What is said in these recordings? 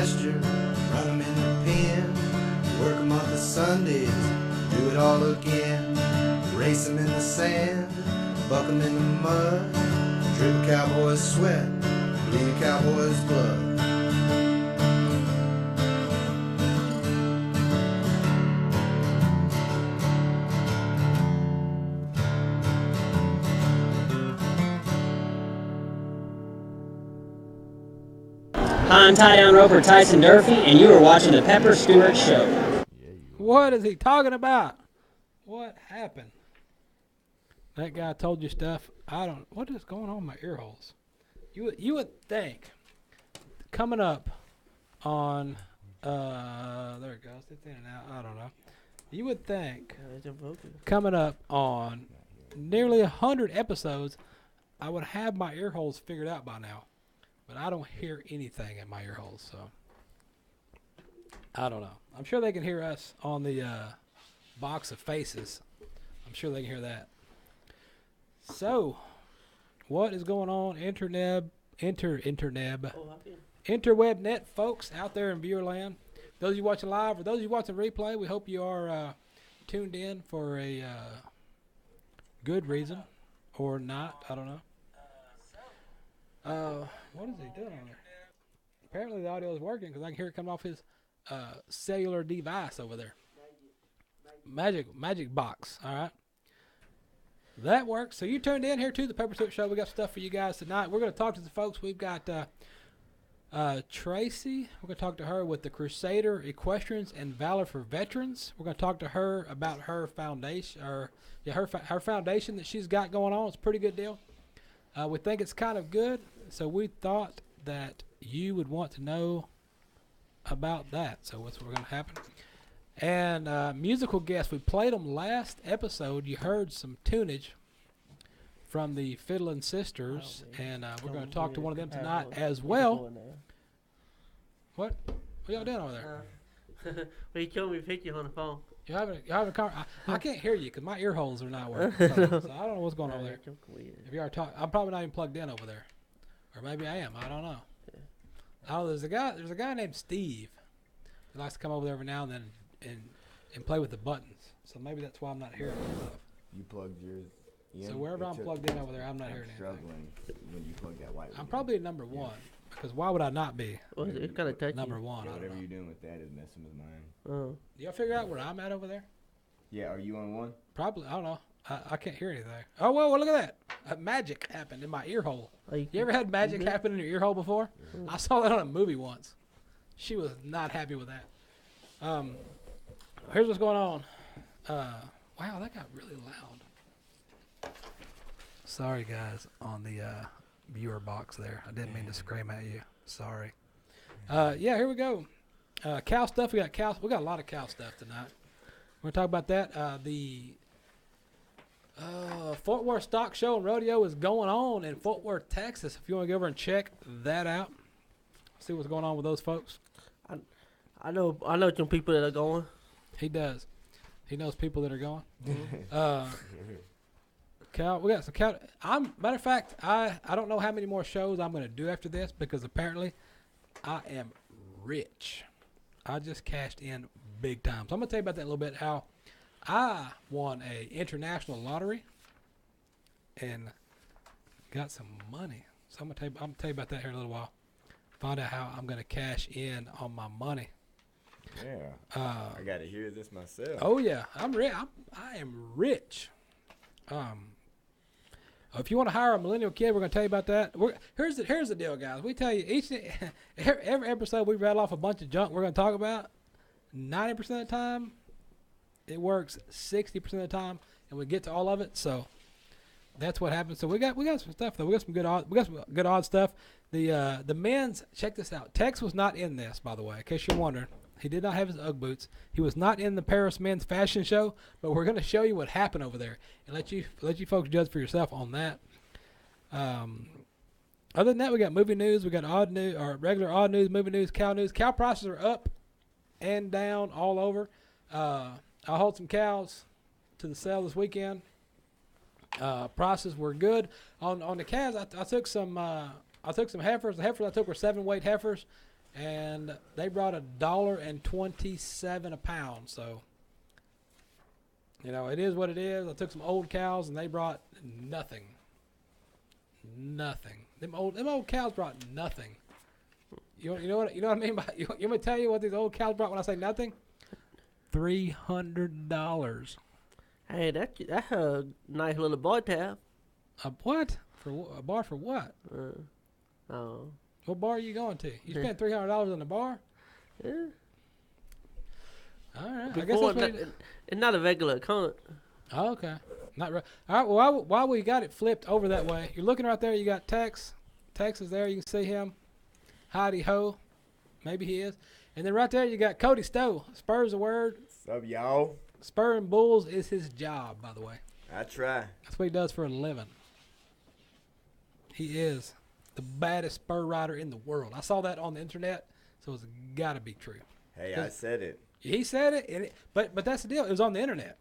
pasture, run 'em in the pen, work 'em up the Sundays, do it all again. Race 'em in the sand, buck 'em in the mud, drip a cowboy's sweat, bleed a cowboy's blood. Hi, I'm tie-down roper Tyson Durfee, and you are watching the Pepper Stewart Show. What is he talking about? What happened? That guy told you stuff. What is going on in my ear holes? You would think coming up on there it goes. It's in and out. I don't know. You would think coming up on nearly 100 episodes, I would have my ear holes figured out by now. But I don't hear anything in my ear holes, so I don't know. I'm sure they can hear us on the box of faces. I'm sure they can hear that. So, what is going on, interweb net folks out there in viewer land? Those of you watching live or those of you watching replay, we hope you are tuned in for a good reason or not. I don't know. What is he doing on there? Apparently the audio is working because I can hear it coming off his cellular device over there. Magic box. All right. That works. So you turned in here to the Pepper Stewart Show. We got stuff for you guys tonight. We're going to talk to the folks. We've got Tracey. We're going to talk to her with the Crusaders Equestrians and Valor for Veterans. We're going to talk to her about her foundation, her foundation that she's got going on. It's a pretty good deal. We think it's kind of good, so we thought that you would want to know about that. So what's going to happen? And musical guests, we played them last episode. You heard some tunage from the Fiddlin' Sisters, and we're going to talk to one of them tonight as well. What? What y'all doing over there? Well, you told me to pick you on the phone. You're having a I can't hear you because my ear holes are not working. So I don't know what's going on over there. If you are talking, I'm probably not even plugged in over there, or maybe I am. I don't know. Oh, there's a guy named Steve who likes to come over there every now and then and play with the buttons. So maybe that's why I'm not hearing stuff. You plugged yours in? So wherever I'm plugged in over there, I'm not hearing anything. Struggling when you plug that white one. I'm probably at number one because why would I not be? Well, it's kind of touchy. Number one. Yeah, whatever you're doing with that is messing with mine. Oh. Do y'all figure out where I'm at over there? Yeah, are you on one? Probably. I don't know. I can't hear anything. Oh, well, look at that. Magic happened in my ear hole. You ever had magic happen in your ear hole before? I saw that on a movie once. She was not happy with that. Here's what's going on. Wow, that got really loud. Sorry, guys, on the viewer box there. I didn't mean to scream at you. Sorry. Yeah, here we go. Cow stuff. We got a lot of cow stuff tonight. We're going to talk about that. The Fort Worth Stock Show and Rodeo is going on in Fort Worth, Texas. If you want to go over and check that out, see what's going on with those folks. I know some people that are going. He does. He knows people that are going. Cow. We got some cow. Matter of fact, I don't know how many more shows I'm going to do after this because apparently I am rich. I just cashed in big time. So I'm going to tell you about that a little bit, how I won a international lottery and got some money. So I'm going to tell you about that here in a little while. Find out how I'm going to cash in on my money. Yeah. I got to hear this myself. Oh, yeah. I am rich. If you want to hire a millennial kid, we're going to tell you about that. Here's the deal, guys. We tell you every episode we rattle off a bunch of junk we're going to talk about. 90% of the time, it works 60% of the time, and we get to all of it. So that's what happens. So we got some stuff though. We got some good odd stuff. The men's, check this out. Tex was not in this, by the way, in case you're wondering. He did not have his Ugg boots. He was not in the Paris men's fashion show, but we're going to show you what happened over there and let you folks judge for yourself on that. Other than that, we got movie news. We got odd news, or regular odd news, movie news, cow news. Cow prices are up and down all over. I hauled some cows to the sale this weekend. Prices were good on the calves. I took some heifers. The heifers I took were 7-weight heifers, and they brought $1.27 a pound. So, you know, it is what it is. I took some old cows, and they brought nothing. Nothing. Them old cows brought nothing. You know what I mean by you want me to tell you what these old cows brought when I say nothing? $300. Hey, that's a nice little bar tab. A what? A bar for what? Oh. What bar are you going to? You spent $300 on the bar? Yeah. All right. Before, I guess that's what it's not a regular account. Oh, okay. Not right. All right. Well, while we got it flipped over that way, you're looking right there. You got Tex. Tex is there. You can see him. Howdy ho. Maybe he is. And then right there you got Cody Stowe. Spur's a word. What's up, y'all? Spurring bulls is his job, by the way. I try. That's what he does for a living. He is the baddest spur rider in the world. I saw that on the internet, so it's got to be true. Hey, I said it. He said it, but that's the deal. It was on the internet.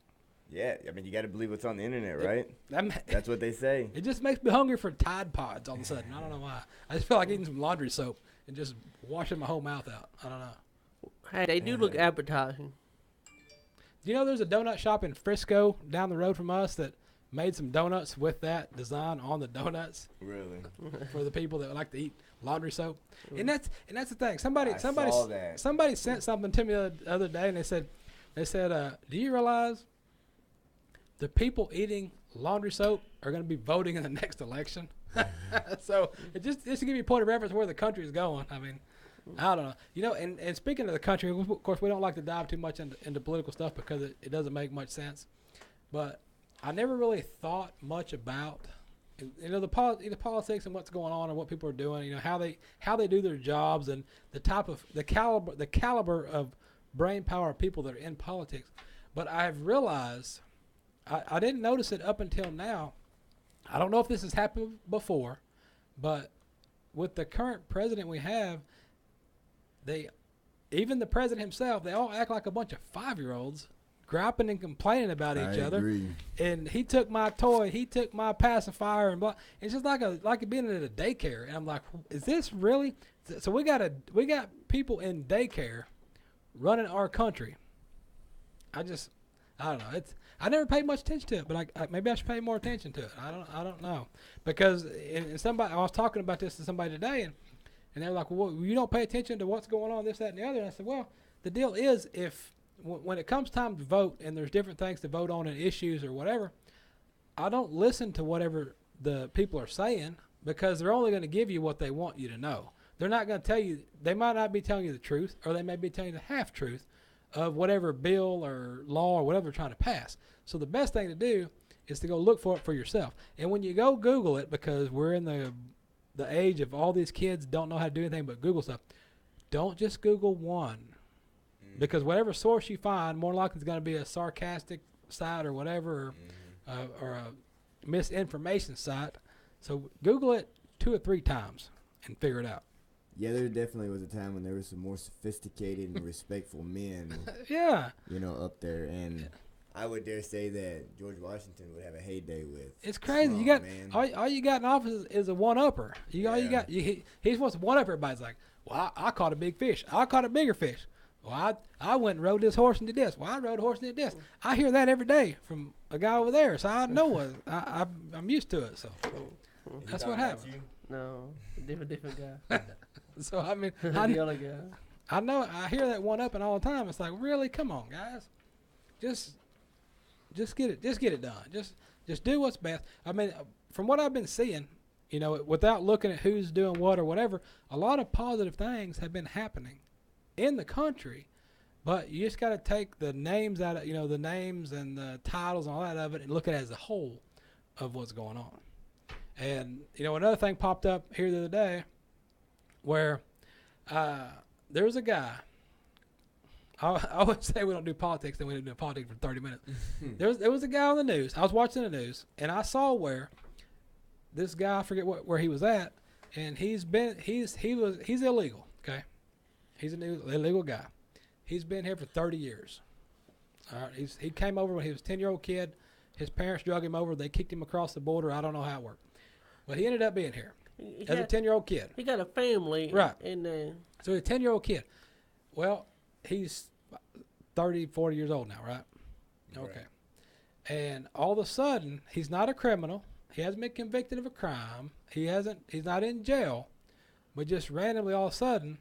Yeah, I mean, you got to believe what's on the internet, right? That, That's what they say. It just makes me hungry for Tide Pods all of a sudden. I don't know why. I just feel like eating some laundry soap and just washing my whole mouth out. I don't know. Hey, they do look appetizing. Do you know there's a donut shop in Frisco down the road from us that made some donuts with that design on the donuts? Really? For the people that like to eat laundry soap. And that's the thing. Somebody saw that. Somebody sent something to me the other day, and they said, do you realize the people eating laundry soap are going to be voting in the next election? So just to give you a point of reference where the country is going. I mean, I don't know. You know, and speaking of the country, of course, we don't like to dive too much into political stuff because it doesn't make much sense. But I never really thought much about, you know, the politics and what's going on and what people are doing. You know, how they do their jobs and the caliber of brain power of people that are in politics. But I've realized I didn't notice it up until now. I don't know if this has happened before, but with the current president we have, even the president himself, they all act like a bunch of 5-year-olds, griping and complaining about each other. Agree. And he took my toy, he took my pacifier, and blah. It's just like being at a daycare. And I'm like, is this really? So we got people in daycare running our country. I don't know. I never paid much attention to it, but maybe I should pay more attention to it. I don't know, because I was talking about this to somebody today, and they were like, well, you don't pay attention to what's going on, this, that, and the other. And I said, well, the deal is when it comes time to vote and there's different things to vote on and issues or whatever, I don't listen to whatever the people are saying because they're only going to give you what they want you to know. They're not going to tell you. They might not be telling you the truth, or they may be telling you the half truth of whatever bill or law or whatever they're trying to pass. So the best thing to do is to go look for it for yourself. And when you go Google it, because we're in the age of all these kids don't know how to do anything but Google stuff, don't just Google one. Because whatever source you find, more likely it's going to be a sarcastic site or whatever, or a misinformation site. So Google it 2 or 3 times and figure it out. Yeah, there definitely was a time when there were some more sophisticated and respectful men. Yeah. You know, up there. And I would dare say that George Washington would have a heyday with. It's crazy. You got all you got in office is a one-upper. All you got. He's supposed to one-up everybody. It's like, well, I caught a big fish. I caught a bigger fish. Well, I went and rode this horse and did this. Well, I rode a horse and did this. I hear that every day from a guy over there, so I know it. I'm used to it. So that's what happens. No, different guy. So I mean, the other guy. I know. I hear that one-upping all the time. It's like, really, come on, guys, just get it done. Just do what's best. I mean, from what I've been seeing, you know, without looking at who's doing what or whatever, a lot of positive things have been happening in the country, but you just got to take the names out of, you know, the names and the titles and all that of it and look at it as a whole of what's going on. And, you know, another thing popped up here the other day where there was a guy. I would say we don't do politics, then we didn't do politics for 30 minutes. There was a guy on the news. I was watching the news, and I saw where this guy, I forget where he was at, and he's illegal, okay? He's an illegal guy. He's been here for 30 years. All right, he came over when he was a 10-year-old kid. His parents drug him over. They kicked him across the border. I don't know how it worked. But he ended up being here. as a 10-year-old kid. He got a family. Right. And So he's a 10-year-old kid. Well, he's 30, 40 years old now, right? Okay. And all of a sudden, he's not a criminal. He hasn't been convicted of a crime. He's not in jail. But just randomly, all of a sudden,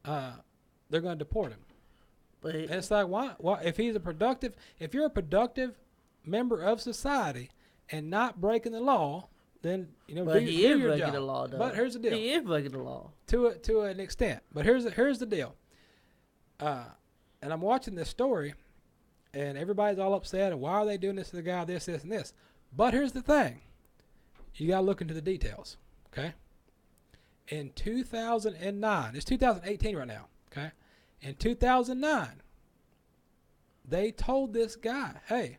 they're going to deport him. But And it's like, why? If you're a productive member of society and not breaking the law, then but he is your breaking job. the law, though. But here's the deal. He is breaking the law to an extent. But here's the deal. And I'm watching this story, and everybody's all upset. And why are they doing this to the guy? This, and this. But here's the thing. You got to look into the details. Okay. In 2009, it's 2018 right now. Okay. In 2009, they told this guy, "Hey,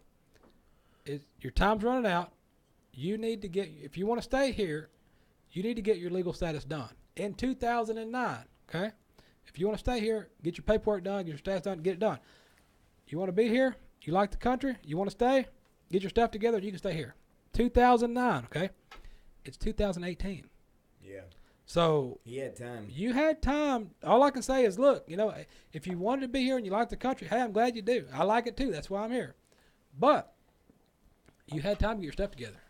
your time's running out. You need to if you want to stay here, you need to get your legal status done." In 2009, okay? If you want to stay here, get your paperwork done, get your status done, get it done. You want to be here? You like the country? You want to stay? Get your stuff together, you can stay here. 2009, okay? It's 2018. Yeah. So He had time. you had time. All I can say is, look, if you wanted to be here and you like the country, hey, I'm glad you do. I like it too. That's why I'm here. But you had time to get your stuff together.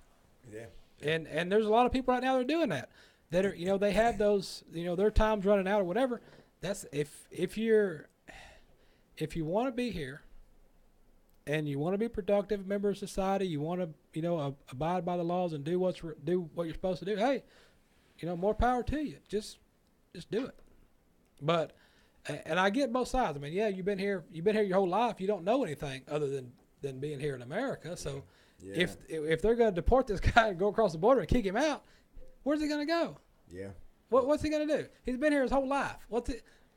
Yeah. And there's a lot of people right now that are doing that. That are, they have those, their time's running out or whatever. That's if you want to be here and you want to be a productive member of society, you want to, abide by the laws and do what you're supposed to do. Hey, more power to you. Just do it. But, and I get both sides. I mean, yeah, you've been here your whole life. You don't know anything other than being here in America. So Yeah. if they're going to deport this guy and go across the border and kick him out, where's he going to go? Yeah. What's he going to do? He's been here his whole life.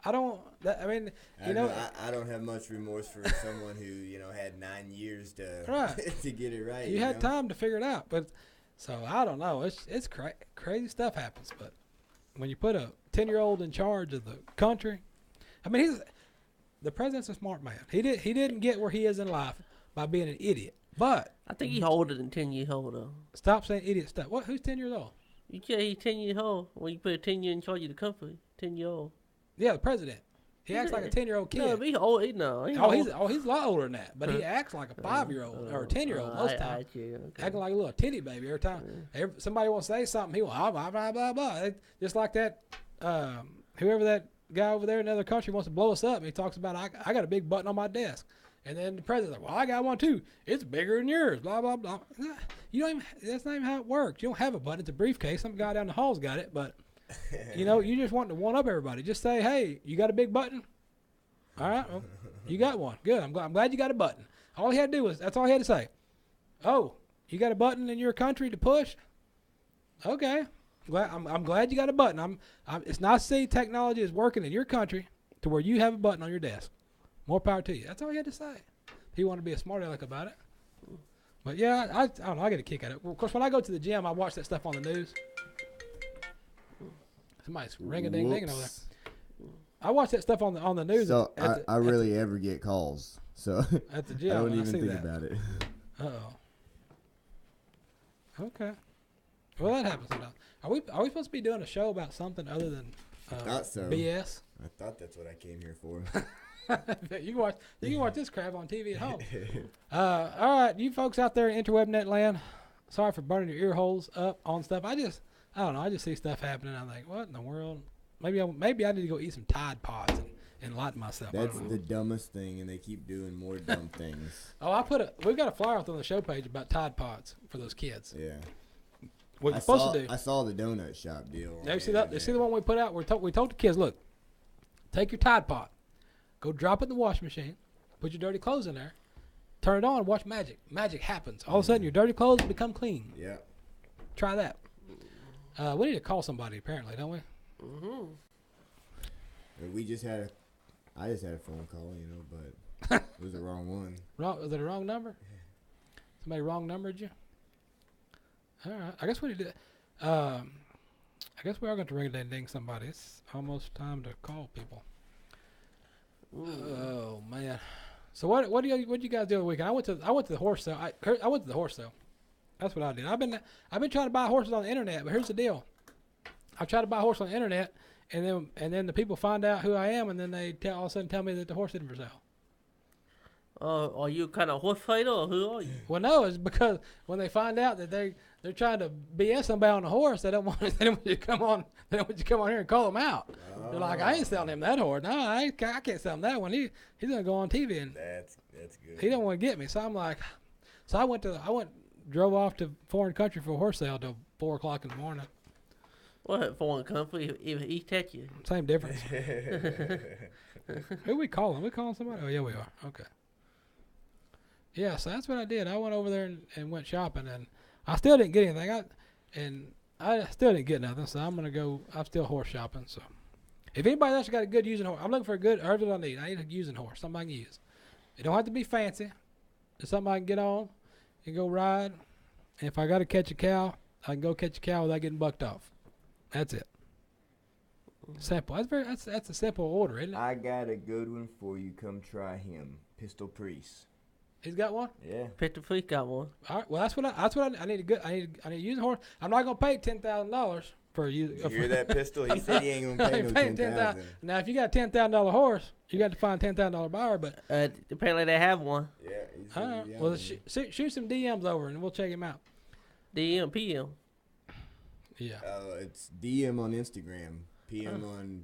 I don't have much remorse for someone who, had 9 years to Right. to get it right. You had time to figure it out. But so I don't know. It's crazy stuff happens. But when you put a 10-year-old in charge of the country, I mean, the president's a smart man. He didn't get where he is in life by being an idiot. But I think he's older than 10 years old, though. Stop saying idiot stuff. What? Who's 10 years old? You say he's 10 years old when you put a 10-year in charge of the company. 10-year-old. Yeah, the president. He acts like a 10-year-old kid. No, but he's old. He's old. He's a lot older than that. But he acts like a 5-year-old or a 10-year-old most times. Okay. Acting like a little titty baby every time. Somebody wants to say something, he will blah, blah, blah, blah. Just like that, whoever that guy over there in another country wants to blow us up, and he talks about, I got a big button on my desk. And then the president's like, well, I got one too. It's bigger than yours, blah, blah, blah. That's not even how it works. You don't have a button. It's a briefcase. Some guy down the hall's got it. But, you just want to one-up everybody. Just say, hey, you got a big button? All right, well, you got one. Good. I'm glad you got a button. All he had to do that's all he had to say. Oh, you got a button in your country to push? Okay. I'm glad you got a button. It's nice to see technology is working in your country to where you have a button on your desk. More power to you. That's all he had to say. He wanted to be a smart aleck about it. But yeah, I don't know. I get a kick out of it. Of course, when I go to the gym, I watch that stuff on the news. Somebody's ring-a-ding-dinging over there. I watch that stuff on the news. So I rarely ever get calls. So at the gym, I don't even see think that. about it. Uh-oh. Okay. Well, that happens sometimes. Are we supposed to be doing a show about something other than thought so. BS? I thought that's what I came here for. You can watch this crap on TV at home. All right, you folks out there in interwebnet land, sorry for burning your ear holes up on stuff. I don't know. I just see stuff happening. I think, what in the world? Maybe I need to go eat some Tide Pods and enlighten myself. That's the dumbest thing, and they keep doing more dumb things. Oh, we've got a flyer up on the show page about Tide Pods for those kids. Yeah. What you're supposed to do. I saw the donut shop deal. Now, you see that? You see the one we put out? We told the kids, look, take your Tide Pod, go drop it in the washing machine, put your dirty clothes in there, turn it on, watch magic. Magic happens. All of a sudden, your dirty clothes become clean. Yeah. Try that. We need to call somebody, apparently, don't we? Mm-hmm. I just had a phone call, but it was the wrong one. Was it a wrong number? Somebody wrong numbered you? All right. I guess we need to. I guess we are going to ring-a-ding-ding somebody. It's almost time to call people. Oh man. So what do you guys do the weekend? I went to the horse sale. I went to the horse sale. That's what I did. I've been trying to buy horses on the internet, but here's the deal. I've tried to buy a horse on the internet, and then the people find out who I am, and then they all of a sudden tell me that the horse isn't for sale. Are you kind of horse fighter, or who are you? Well, no, it's because when they find out that they're trying to BS somebody on a horse, they don't want you to come on. They don't want you to come on here and call them out. They're like, I ain't selling him that horse. No, I can't sell him that one. He's gonna go on TV and That's good. he don't want to get me. So I'm like, drove off to foreign country for a horse sale till 4 o'clock in the morning. What foreign country? If he touch you. Same difference. Who we calling? We calling somebody? Oh yeah, we are. Okay. Yeah, so that's what I did. I went over there and went shopping, and I still didn't get anything. I still didn't get nothing, so I'm still horse shopping. So if anybody else got a good using horse, I'm looking for a good, here's what I need. I need a using horse, something I can use. It don't have to be fancy. It's something I can get on and go ride. And if I got to catch a cow, I can go catch a cow without getting bucked off. That's it. Simple. That's a simple order, isn't it? I got a good one for you. Come try him. Pistol Priest. He's got one. Yeah. Pistol Priest got one. All right. Well, that's what I need. I need to use a horse. I'm not gonna pay $10,000 for you. Did you hear that, Pistol? He said he ain't gonna pay no $10,000. Now, if you got a $10,000 horse, you got to find a $10,000 buyer. But apparently they have one. Yeah. all right. Well, shoot some DMs over, and we'll check him out. DM, PM. Yeah. It's DM on Instagram, PM on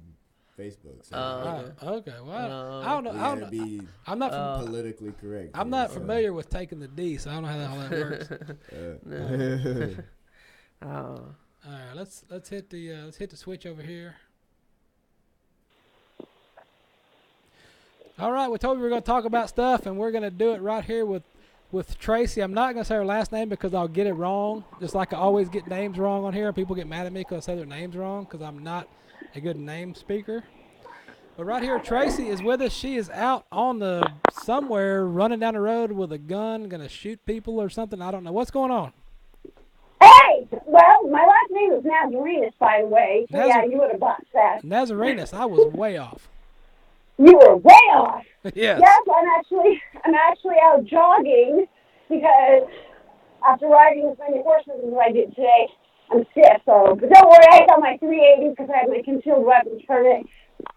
Facebook. So Okay. Well, I don't know. I'm not politically correct. I'm not familiar with taking the D, so I don't know how all that works. All right. Let's hit the switch over here. All right. We told you we were going to talk about stuff, and we're going to do it right here with Tracey. I'm not going to say her last name because I'll get it wrong, just like I always get names wrong on here. People get mad at me because I say their names wrong because I'm not a good name speaker. But right here, Tracey is with us. She is out on somewhere running down the road with a gun, going to shoot people or something. I don't know. What's going on? Hey! Well, my last name is Nazarenus, by the way. So yeah, you would have botched that. Nazarenus, I was way off. You were way off. Yes. Yes, I'm actually out jogging because after riding as many horses as I did today, I'm stiff. So, but don't worry, I got my 380 because I have my concealed weapons permit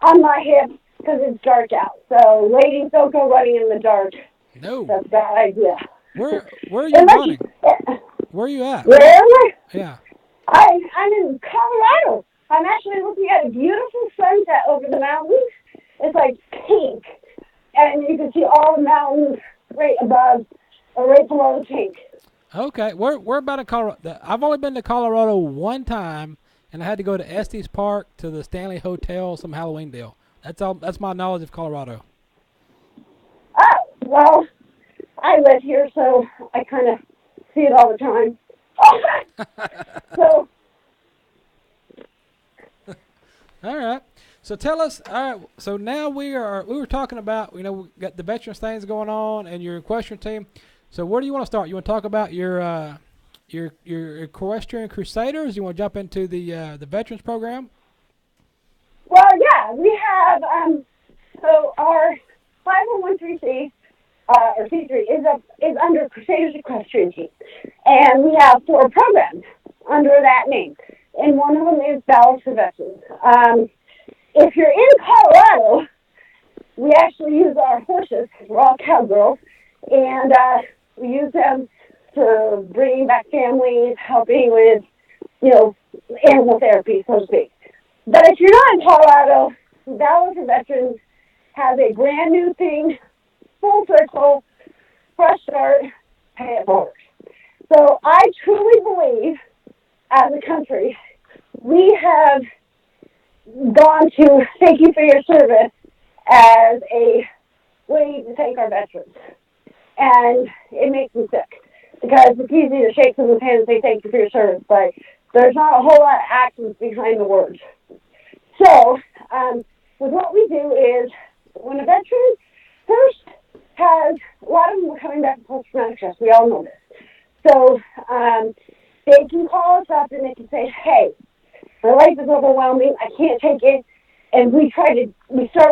on my hip because it's dark out. So, ladies, don't go running in the dark. No. That's a bad idea. Where are you running? Where are you at? Where am I? Yeah. I'm in Colorado. I'm actually looking at a beautiful sunset over the mountains. It's like pink. And you can see all the mountains right above or right below the pink. Okay. We're about in Colorado. I've only been to Colorado one time, and I had to go to Estes Park to the Stanley Hotel, some Halloween deal. That's all. That's my knowledge of Colorado. Oh, well, I live here, so I kind of see it all the time. So. All right. So tell us. All right. So now we were talking about, we got the veterans things going on and your equestrian team. So where do you want to start? You want to talk about your equestrian Crusaders? You want to jump into the veterans program? Well, yeah, we have. So our 501c3 or C3 is under Crusaders Equestrian Team, and we have 4 programs under that name, and one of them is Valor for Veterans. If you're in Colorado, we actually use our horses, because we're all cowgirls, and we use them for bringing back families, helping with, animal therapy, so to speak. But if you're not in Colorado, Valor for Veterans has a brand new thing, full circle, fresh start, pay it forward. So I truly believe, as a country, we have gone to thank you for your service as a way to thank our veterans. And it makes me sick because it's easy to shake someone's hand and say thank you for your service, but there's not a whole lot of actions behind the words. So, with what we do is when a veteran first has, a lot of them are coming back with post-traumatic stress. We all know this. So, they can call us up and they can say, hey, my life is overwhelming. I can't take it. And we start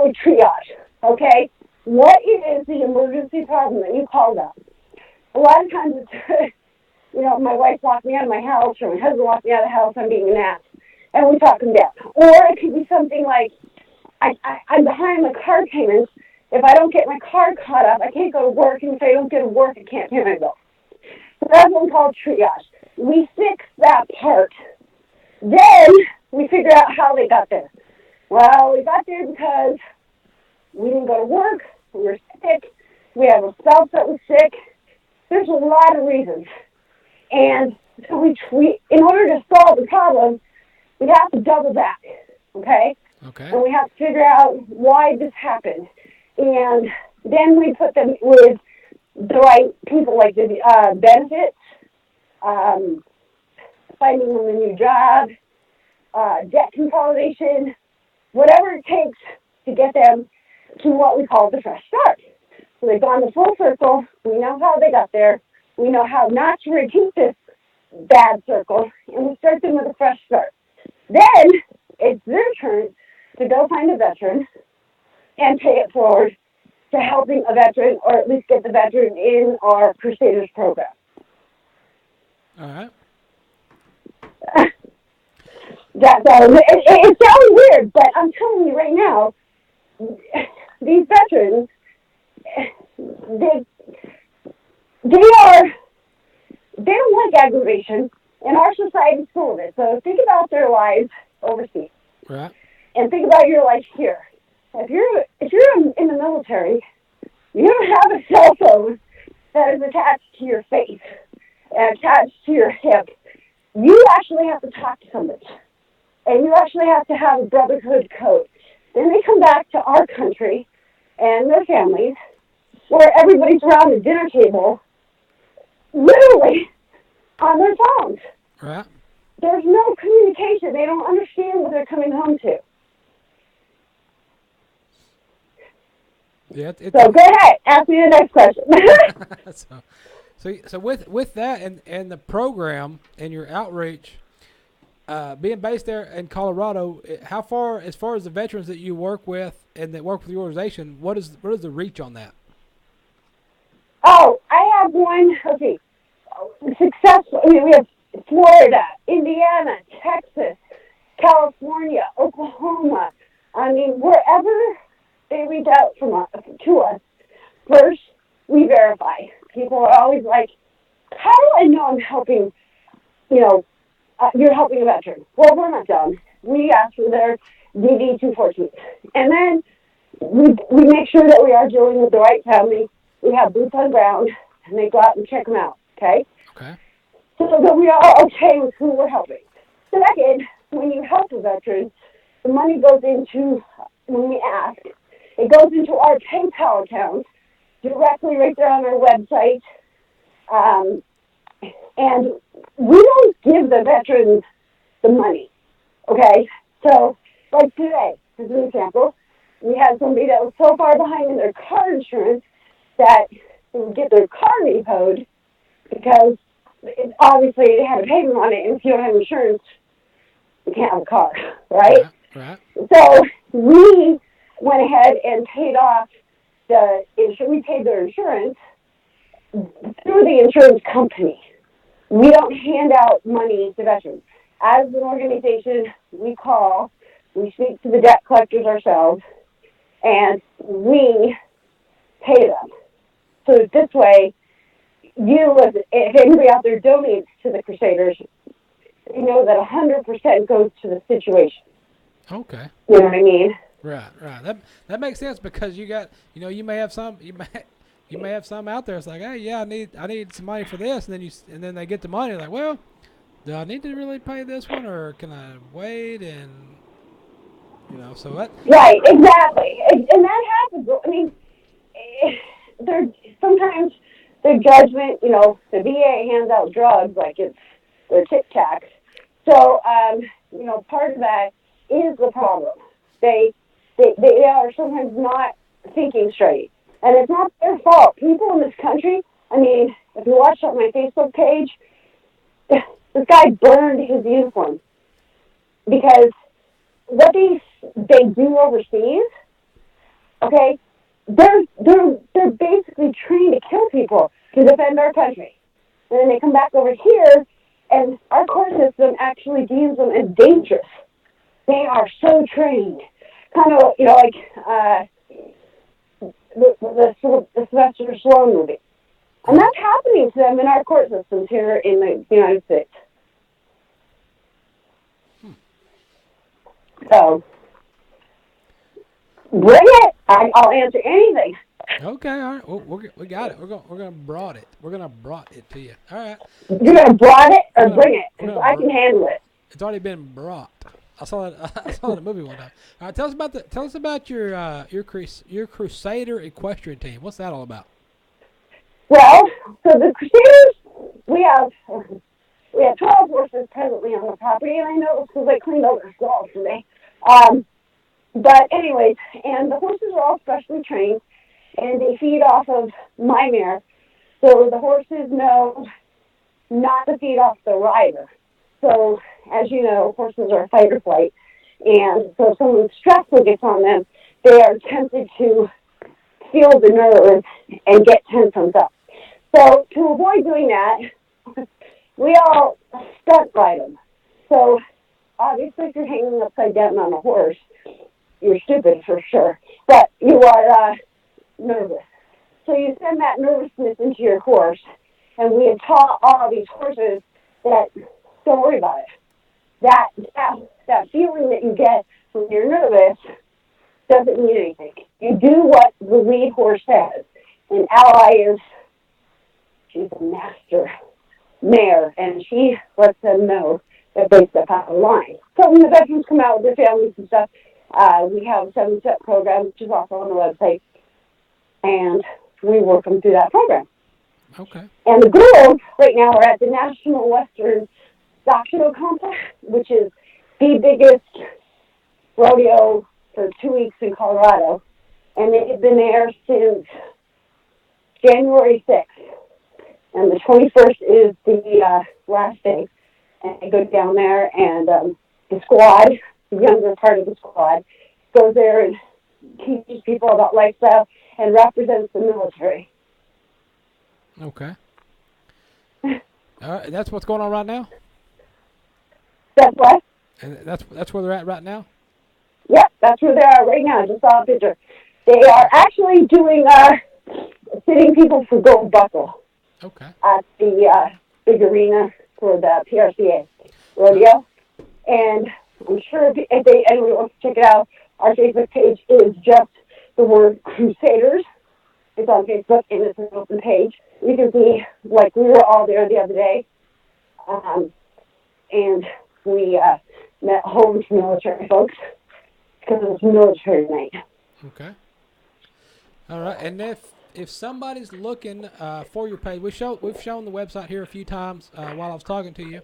with triage, okay? What is the emergency problem that you called up? A lot of times it's, my wife locked me out of my house or my husband locked me out of the house. I'm being an ass. and we talk them down. Or it could be something like, I'm behind my car payments. If I don't get my car caught up, I can't go to work, and if I don't get to work, I can't pay my bill. So that's what we call triage. We fix that part. Then we figure out how they got there. Well, we got there because we didn't go to work, we were sick, we have a spouse that was sick. There's a lot of reasons. And so we in order to solve the problem, we have to double back, okay? Okay. And we have to figure out why this happened. And then we put them with the right people, like the benefits, finding them a new job, debt consolidation, whatever it takes to get them to what we call the fresh start. So they've gone the full circle. We know how they got there. We know how not to repeat this bad circle, and we start them with a fresh start. Then it's their turn to go find a veteran and pay it forward to helping a veteran, or at least get the veteran in our Crusaders program. All right. It sounds weird, but I'm telling you right now, these veterans, they don't like aggravation, and our society's full of it. So think about their lives overseas. Right. And think about your life here. If you're in the military, you don't have a cell phone that is attached to your face and attached to your hip. You actually have to talk to somebody. And you actually have to have a brotherhood code. Then they come back to our country and their families, where everybody's around the dinner table, literally on their phones. Right. There's no communication. They don't understand what they're coming home to. Yeah. So go ahead, ask me the next question. So with that and the program and your outreach, being based there in Colorado, how far, as far as the veterans that you work with and that work with your organization, what is the reach on that? Oh, I have one. Okay, successful. I mean, we have Florida, Indiana, Texas, California, Oklahoma. I mean, wherever they reach out to us, first we verify. People are always like, "How do I know I'm helping? You're helping a veteran." Well, we're not done. We ask for their DD 214, and then we make sure that we are dealing with the right family. We have boots on ground, and they go out and check them out. Okay. Okay. So that we are okay with who we're helping. Second, when you help a veteran, the money goes into, when we ask, it goes into our PayPal account directly right there on our website. And we don't give the veterans the money, okay? So, like today, as an example, we had somebody that was so far behind in their car insurance that they would get their car repoed because obviously they had a payment on it, and if you don't have insurance, you can't have a car, right? Right. So we went ahead and paid off the insurance. We paid their insurance through the insurance company. We don't hand out money to veterans. As an organization, we speak to the debt collectors ourselves, and we pay them. So this way, if anybody out there donates to the Crusaders, you know that 100% goes to the situation. Okay. You know what I mean? Right. That makes sense, because you got, you may have some out there. It's like, hey, yeah, I need some money for this, and then they get the money. Like, well, do I need to really pay this one, or can I wait? And so that. Right. Exactly. And that happens. I mean, sometimes their judgment. The VA hands out drugs like it's their Tic Tacs. So part of that is the problem. They are sometimes not thinking straight. And it's not their fault. People in this country, I mean, if you watch on my Facebook page, this guy burned his uniform because what they do overseas, okay, they're basically trained to kill people to defend our country. And then they come back over here And our court system actually deems them as dangerous. They are so trained. Kind of, like the Sylvester Stallone movie. And that's happening to them in our court systems here in the United States. So, bring it. I'll answer anything. Okay, all right. Well, we got it. We're gonna brought it. We're gonna brought it to you. All right. You're gonna brought it or bring it, because I can handle it. It's already been brought. I saw it. I saw the movie one time. All right, tell us about your Crusader Equestrian team. What's that all about? Well, so the Crusaders, we have 12 horses presently on the property, and I know because I cleaned all their stalls today. But anyways, and the horses are all specially trained, and they feed off of my mare. So the horses know not to feed off the rider. So, as you know, horses are fight or flight, and so if someone stressful gets on them, they are tempted to feel the nerves and get tense up. So to avoid doing that, we all stunt ride them. So obviously, if you're hanging upside down on a horse, you're stupid for sure, but you are nervous. So you send that nervousness into your horse, and we have taught all these horses that don't worry about it. That feeling that you get when you're nervous doesn't mean anything. You do what the lead horse says. And Ally she's a master mare, and she lets them know that they step out of line. So when the veterans come out with their families and stuff, we have a 7-step program, which is also on the website, and we work them through that program. Okay. And the girls right now are at the National Western Stock Show Complex, which is the biggest rodeo for 2 weeks in Colorado, and they've been there since January 6th. And the 21st is the last day. And I go down there, and the squad, the younger part of the squad, goes there and teaches people about lifestyle and represents the military. Okay. All right, that's what's going on right now? That's what? And that's where they're at right now? Yep, that's where they are right now. I just saw a picture. They are actually doing fitting people for gold buckle. Okay. At the big arena for the PRCA rodeo. And I'm sure if anyone wants to check it out, our Facebook page is just the word Crusaders. It's on Facebook, and it's an open page. You can see, like, we were all there the other day, and we met a whole bunch of military folks because it was military night. Okay. All right, and if somebody's looking for your page, we've shown the website here a few times while I was talking to you.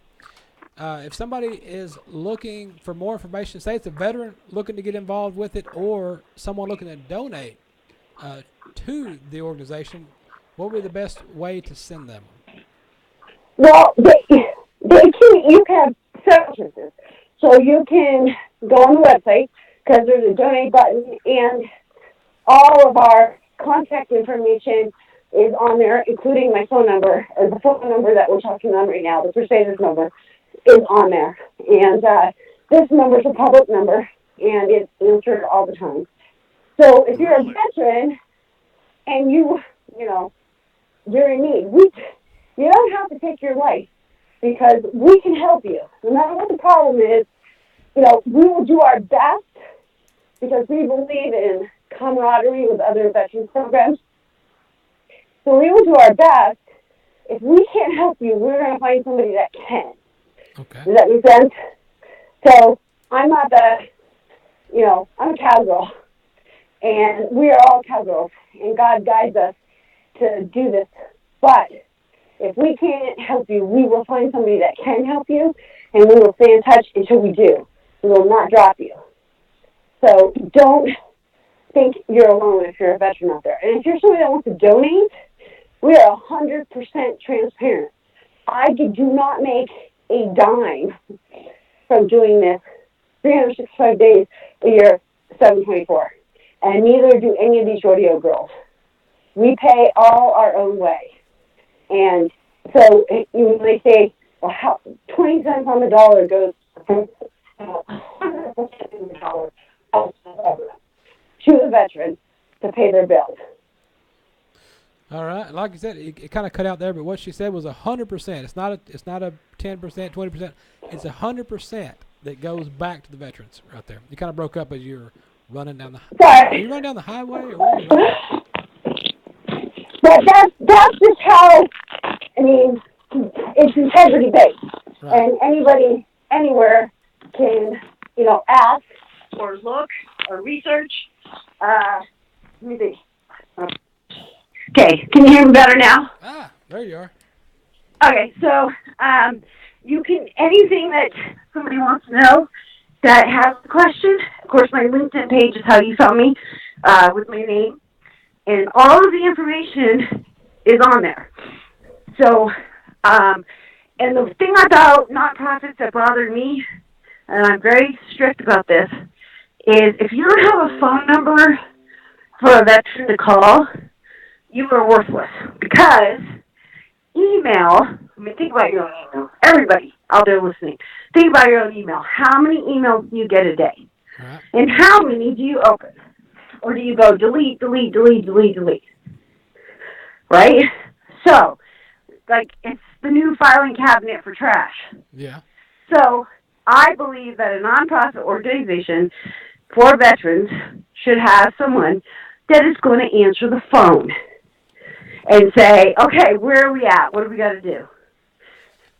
If somebody is looking for more information, say it's a veteran looking to get involved with it, or someone looking to donate to the organization, what would be the best way to send them? Well, you can have several choices. So you can go on the website, because there's a donate button, and all of our contact information is on there, including my phone number, or the phone number that we're talking on right now, the Crusaders number, is on there. And this number is a public number, and it's answered all the time. So if you're a veteran and you're in need, you don't have to take your life, because we can help you. No matter what the problem is, we will do our best, because we believe in camaraderie with other veterans programs. So we will do our best. If we can't help you, we're going to find somebody that can. Okay. Does that make sense? So I'm not I'm a cowgirl, and we are all cowgirls, and God guides us to do this. But if we can't help you, we will find somebody that can help you, and we will stay in touch until we do. We will not drop you. So don't think you're alone if you're a veteran out there. And if you're somebody that wants to donate, we are 100% transparent. I do not make a dime from doing this 365 days a year, 724. And neither do any of these rodeo girls. We pay all our own way. And so when they say, well, 20 cents on the dollar goes to the veterans to pay their bills. All right, like you said, it kind of cut out there, but what she said was 100%. It's not a 10%, 20%. It's 100% that goes back to the veterans right there. You kind of broke up as you were running down the. Sorry. Are you running down the highway or where are you running? But that's just how. I mean, it's integrity based, Right. and anybody anywhere can ask or look or research. Let me see. Okay, can you hear me better now? Ah, there you are. Okay, so you can, anything that somebody wants to know that has a question, of course my LinkedIn page is how you found me, with my name, and all of the information is on there. So, and the thing about nonprofits that bothered me, and I'm very strict about this, is if you don't have a phone number for a veteran to call, you are worthless. Because email, think about your own email. Everybody out there listening, think about your own email. How many emails do you get a day? Right. And how many do you open? Or do you go delete, delete, delete, delete, delete? Right? So, like, it's the new filing cabinet for trash. Yeah. So, I believe that a nonprofit organization for veterans should have someone that is going to answer the phone and say, okay, where are we at? What do we got to do?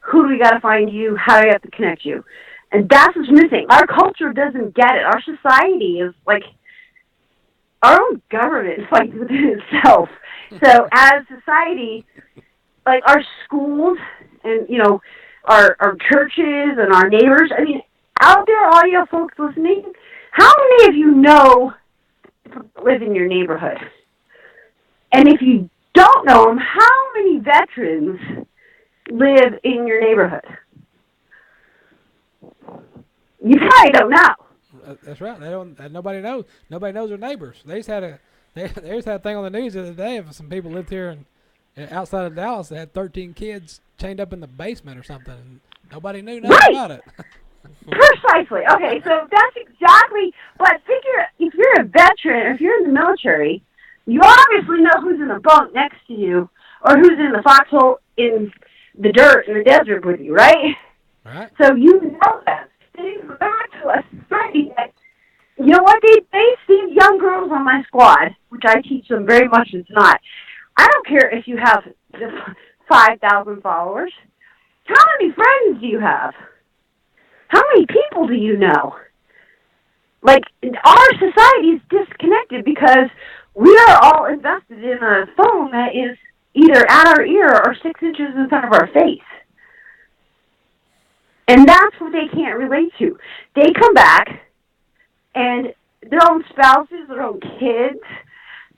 Who do we got to find you? How do we have to connect you? And that's what's missing. Our culture doesn't get it. Our society is like, our own government is like within itself. So as society, like our schools and, our churches and our neighbors, I mean, out there, all you folks listening, how many of you know live in your neighborhood? And if you don't know them, how many veterans live in your neighborhood? You probably don't know. That's right. They don't. Nobody knows. Nobody knows their neighbors. They just had a thing on the news the other day of some people lived here and outside of Dallas. They had 13 kids chained up in the basement or something, and nobody knew nothing about it. Precisely. Okay, so that's exactly. But figure if you're a veteran, if you're in the military, you obviously know who's in the bunk next to you, or who's in the foxhole in the dirt in the desert with you, right? Right. So you know that. They go back to a society that, you know what, they see young girls on my squad, which I teach them very much it's not. I don't care if you have 5,000 followers. How many friends do you have? How many people do you know? Like, our society is disconnected because we are all invested in a phone that is either at our ear or 6 inches in front of our face. And that's what they can't relate to. They come back, and their own spouses, their own kids,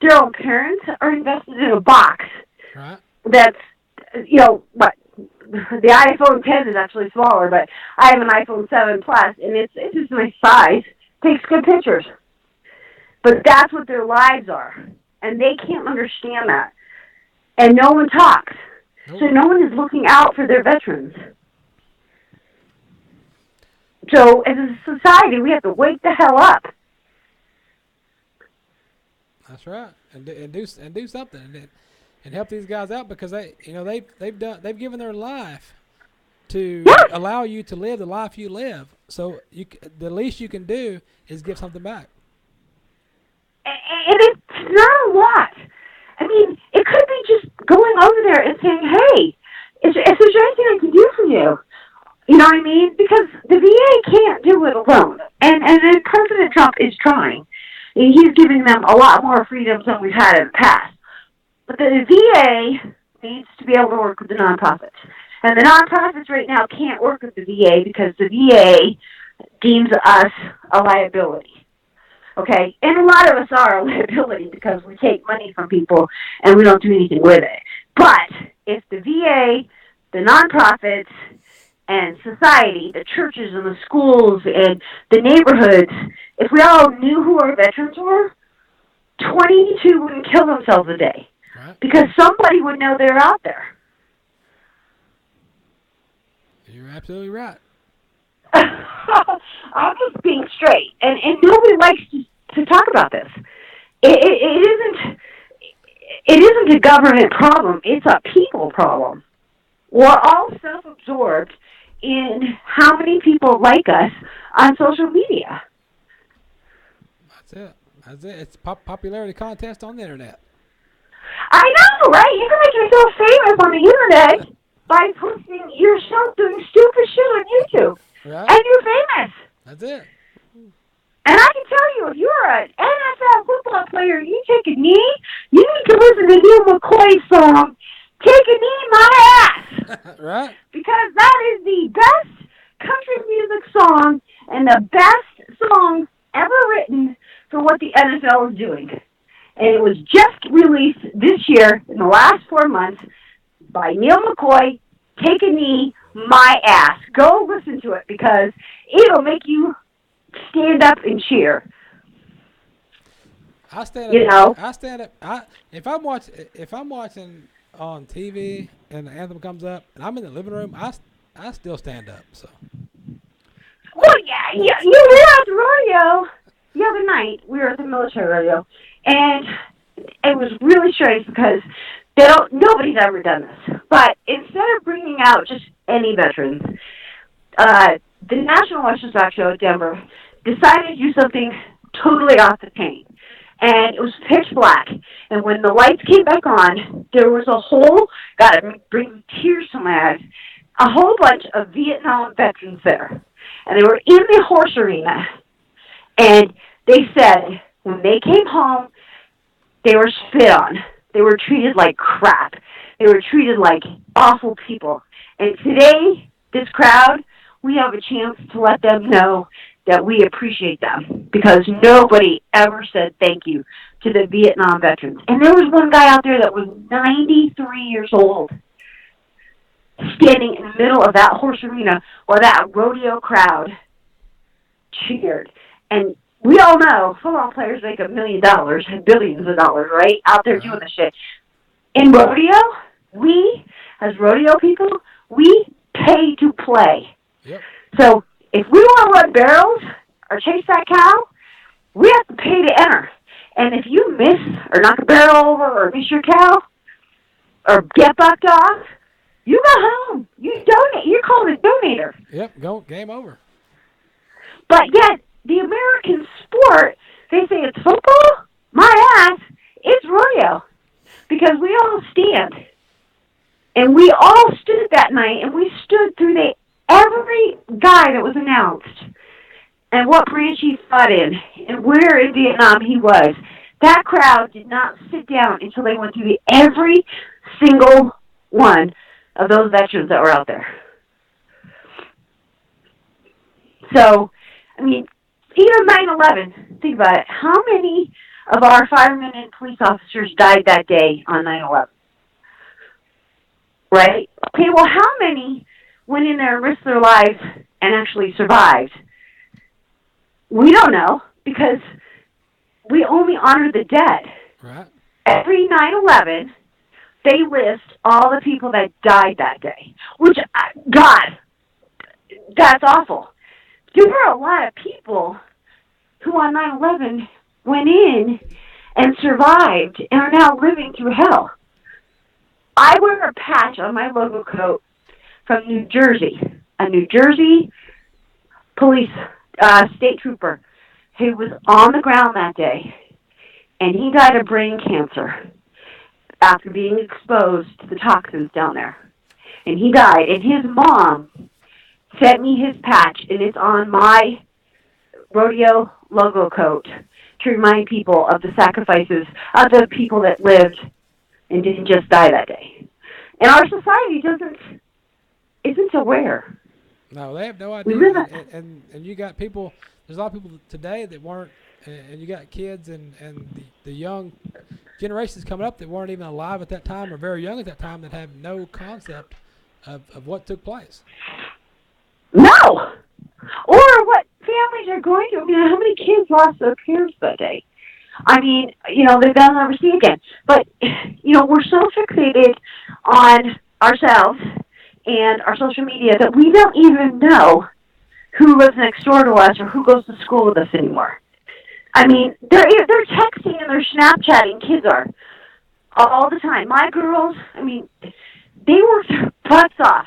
their own parents are invested in a box. Right. That's, what, the iPhone 10 is actually smaller, but I have an iPhone 7 Plus, and it's just my size. Takes good pictures. But that's what their lives are. And they can't understand that. And no one talks. Nope. So no one is looking out for their veterans. So as a society, we have to wake the hell up. That's right, and do something and help these guys out because they've given their life to allow you to live the life you live. So the least you can do is give something back. And it's not a lot. I mean, it could be just going over there and saying, "Hey, is there anything I can do for you?" You know what I mean? Because the VA can't do it alone. And President Trump is trying. He's giving them a lot more freedoms than we've had in the past. But the VA needs to be able to work with the nonprofits. And the nonprofits right now can't work with the VA because the VA deems us a liability. Okay? And a lot of us are a liability because we take money from people and we don't do anything with it. But if the VA, the nonprofits, and society, the churches and the schools and the neighborhoods, if we all knew who our veterans were, 22 wouldn't kill themselves a day. Right. Because somebody would know they're out there. You're absolutely right. I'm just being straight, and nobody likes to talk about this. It isn't a government problem. It's a people problem. We're all self-absorbed in how many people like us on social media. That's it. It's popularity contest on the internet. I know, right? You can make yourself famous on the internet by posting yourself doing stupid shit on YouTube. Right. And you're famous. That's it. And I can tell you, if you're an NFL football player and you take a knee, you need to listen to Neil McCoy's song, Take a Knee in My Ass. Right. Because that is the best country music song and the best song ever written for what the NFL is doing. And it was just released this year, in the last 4 months, by Neil McCoy, Take a Knee, My Ass. Go listen to it because it'll make you stand up and cheer. I stand up. You know? I stand up. If I'm watching on TV and the anthem comes up and I'm in the living room, I still stand up. So. Well, yeah, you were at the rodeo the other night. We were at the military rodeo, and it was really strange because nobody's ever done this. But instead of bringing out just any veterans, the National Western Stock Show at Denver decided to do something totally off the chain. And it was pitch black. And when the lights came back on, there was a whole, God, it brings tears to my eyes, a whole bunch of Vietnam veterans there. And they were in the horse arena. And they said when they came home, they were spit on. They were treated like crap. They were treated like awful people. And today, this crowd, we have a chance to let them know that we appreciate them because nobody ever said thank you to the Vietnam veterans. And there was one guy out there that was 93 years old standing in the middle of that horse arena while that rodeo crowd cheered. And we all know football players make $1 million and billions of dollars, right, out there doing this shit. In rodeo, we, as rodeo people, we pay to play. Yep. So if we want to run barrels or chase that cow, we have to pay to enter. And if you miss or knock a barrel over or miss your cow or get bucked off, you go home. You donate. You're called a donator. Yep, game over. But yet, the American sport, they say it's football? My ass, it's rodeo. Because we all stand. And we all stood that night, and we stood through every guy that was announced and what branch he fought in and where in Vietnam he was. That crowd did not sit down until they went through every single one of those veterans that were out there. So, I mean, even 9/11, think about it. How many of our firemen and police officers died that day on 9/11? Right? Okay, well, how many went in there and risked their lives and actually survived? We don't know because we only honor the dead. Right. Every 9/11, they list all the people that died that day, which, God, that's awful. There were a lot of people who on 9/11 went in and survived and are now living through hell. I wear a patch on my logo coat from New Jersey, a New Jersey police state trooper who was on the ground that day, and he died of brain cancer after being exposed to the toxins down there. And he died, and his mom sent me his patch, and it's on my rodeo logo coat to remind people of the sacrifices of the people that lived and didn't just die that day. And our society isn't aware. No, they have no idea. And you got people, there's a lot of people today that weren't, and you got kids and the young generations coming up that weren't even alive at that time or very young at that time that have no concept of what took place. No! Or what families are going through. I mean, how many kids lost their parents that day? I mean, they'll never see again. But, we're so fixated on ourselves and our social media that we don't even know who lives next door to us or who goes to school with us anymore. I mean, they're texting and they're Snapchatting, kids are, all the time. My girls, I mean, they work their butts off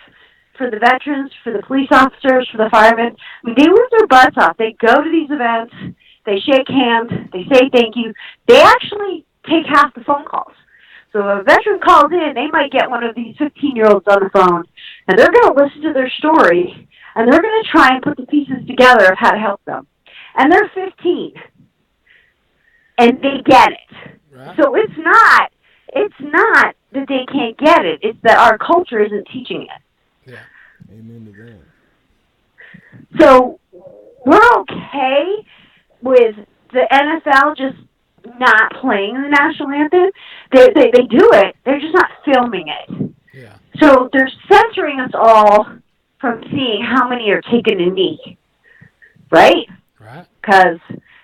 for the veterans, for the police officers, for the firemen. I mean, they work their butts off. They go to these events, they shake hands, they say thank you. They actually take half the phone calls. So if a veteran calls in, they might get one of these 15-year-olds on the phone, and they're going to listen to their story, and they're going to try and put the pieces together of how to help them. And they're 15, and they get it. Right. So it's not that they can't get it. It's that our culture isn't teaching it. Yeah. Amen to that. So we're okay with the NFL just not playing the national anthem. They do it. They're just not filming it. Yeah. So they're censoring us all from seeing how many are taking a knee. Right? Right. Because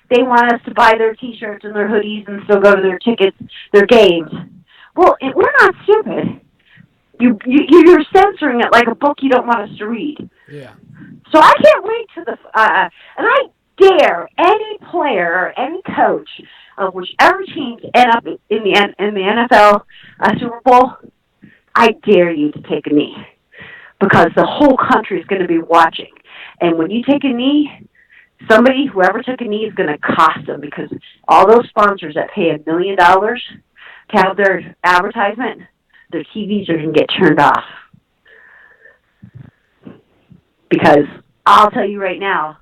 they want us to buy their T-shirts and their hoodies and still go to their tickets, their games. Well, we're not stupid. You're censoring it like a book you don't want us to read. Yeah. So I can't wait to and I dare any player or any coach of whichever teams end up in the NFL Super Bowl, I dare you to take a knee, because the whole country is going to be watching. And when you take a knee, whoever took a knee is going to cost them, because all those sponsors that pay $1 million to have their advertisement, their TVs are going to get turned off. Because I'll tell you right now,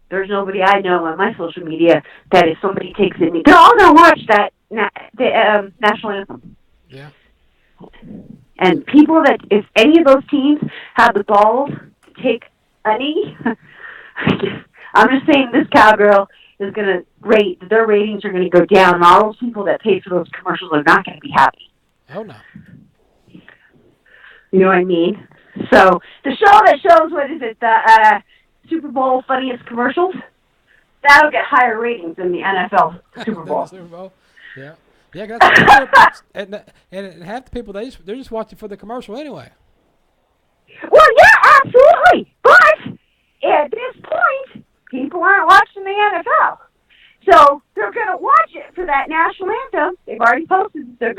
there's nobody I know on my social media that if somebody takes a knee, they're all going to watch the national anthem. Yeah. And people that, if any of those teams have the balls to take a knee, I'm just saying this cowgirl is going to their ratings are going to go down, and all those people that pay for those commercials are not going to be happy. Oh, no. You know what I mean? So the show that shows, the Super Bowl funniest commercials, that'll get higher ratings than the NFL Super Bowl. Super Bowl? Yeah. Yeah, that's and half the people, they're just watching for the commercial anyway. Well, yeah, absolutely. But at this point, people aren't watching the NFL. So they're going to watch it for that national anthem. They've already posted it. They're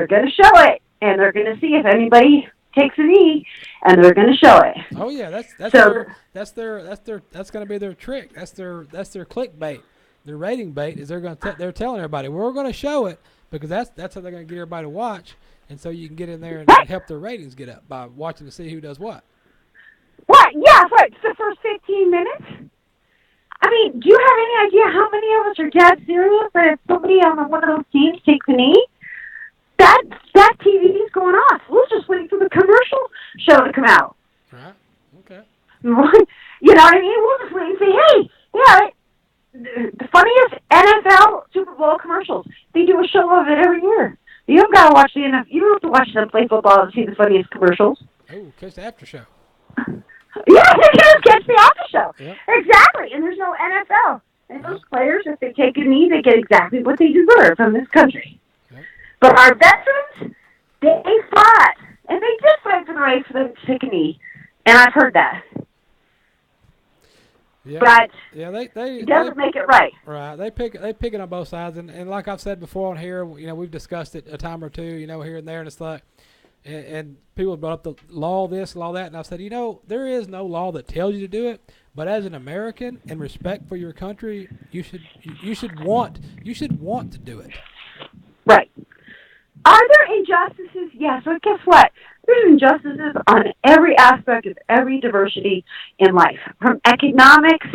going to show it, and they're going to see if anybody takes a knee, and they're going to show it. Oh yeah, that's going to be their trick. That's their clickbait. Their rating bait is they're telling everybody we're going to show it, because that's how they're going to get everybody to watch, and so you can get in there and help their ratings get up by watching to see who does what. What? Yeah, right. It's the first 15 minutes. I mean, do you have any idea how many of us are dead serious that if somebody on one of those teams takes a knee, that TV is going off? We'll just wait for the commercial show to come out. Right. Okay. You know what I mean? We'll just wait and say, hey, yeah, the funniest NFL Super Bowl commercials. They do a show of it every year. You don't gotta watch the NFL. You don't have to watch them play football to see the funniest commercials. Oh, catch the after show. Yeah, they just catch the after show. Yep. Exactly, and there's no NFL. And those players, if they take a knee, they get exactly what they deserve from this country. Yep. But our veterans, they fought, and they did fight for the right for them to take a knee. And I've heard that. Yeah. But it doesn't make it right. Right. They picking on both sides, and like I've said before on here, we've discussed it a time or two, here and there, and it's like, and people have brought up the law this, law that, and I've said, there is no law that tells you to do it, but as an American and respect for your country, you should want to do it. Right. Are there injustices? Yes. But guess what? There's injustices on every aspect of every diversity in life, from economics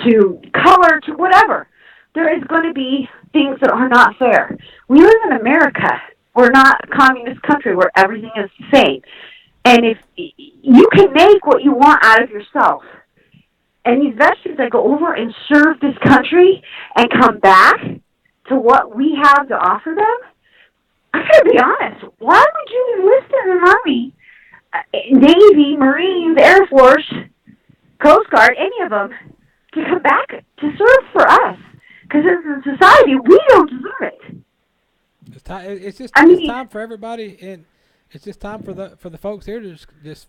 to color to whatever. There is going to be things that are not fair. We live in America. We're not a communist country where everything is the same. And if you can make what you want out of yourself, and these veterans that go over and serve this country and come back to what we have to offer them, I gotta be honest, why would you enlist in the Army, Navy, Marines, Air Force, Coast Guard, any of them, to come back to serve for us? Because as a society, we don't deserve it. It's time for everybody, and it's just time for the folks here to just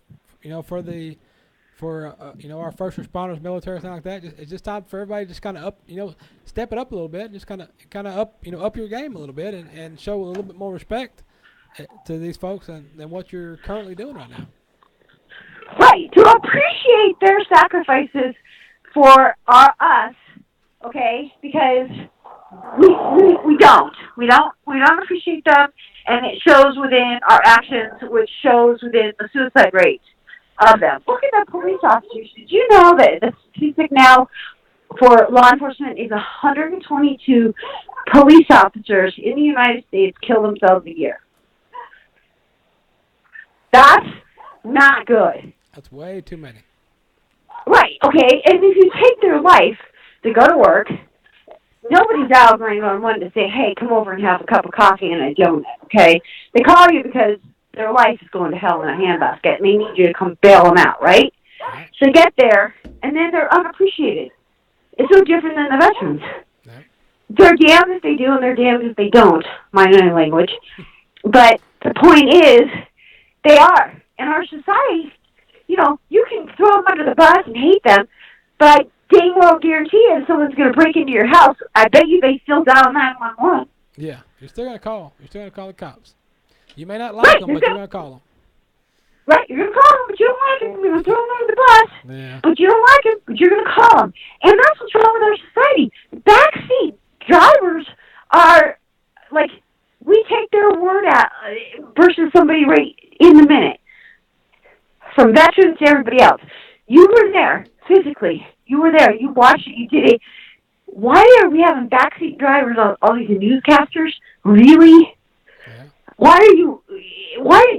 for our first responders, military, something like that. It's just time for everybody to just kind of up, step it up a little bit, just kind of up, up your game a little bit, and show a little bit more respect to these folks than what you're currently doing right now. Right, to appreciate their sacrifices for us, okay? Because we don't appreciate them, and it shows within our actions, which shows within the suicide rate of them. Look at the police officers. Did you know that the statistic now for law enforcement is 122 police officers in the United States kill themselves a year? That's not good. That's way too many. Right, okay, and if you take their life to go to work, nobody's dialing 911 to say, hey, come over and have a cup of coffee and a donut, okay? They call you because their life is going to hell in a handbasket, and they need you to come bail them out, right? So you get there, and then they're unappreciated. It's no different than the veterans. They're damned if they do, and they're damned if they don't, mind my language. But the point is, they are. In our society, you can throw them under the bus and hate them, but I dang well guarantee you if someone's going to break into your house, I bet you they still dial 911. Yeah, you're still going to call. You're still going to call the cops. You may not like them, but you're going to call them. Right, you're going to call them, but you don't like them. You're going to throw them under the bus, but you don't like them, but you're going to call them. And that's what's wrong with our society. Backseat drivers are, like, we take their word out versus somebody right in the minute. From veterans to everybody else. You were there, physically. You were there. You watched it. You did it. Why are we having backseat drivers on all these newscasters? Really? Yeah.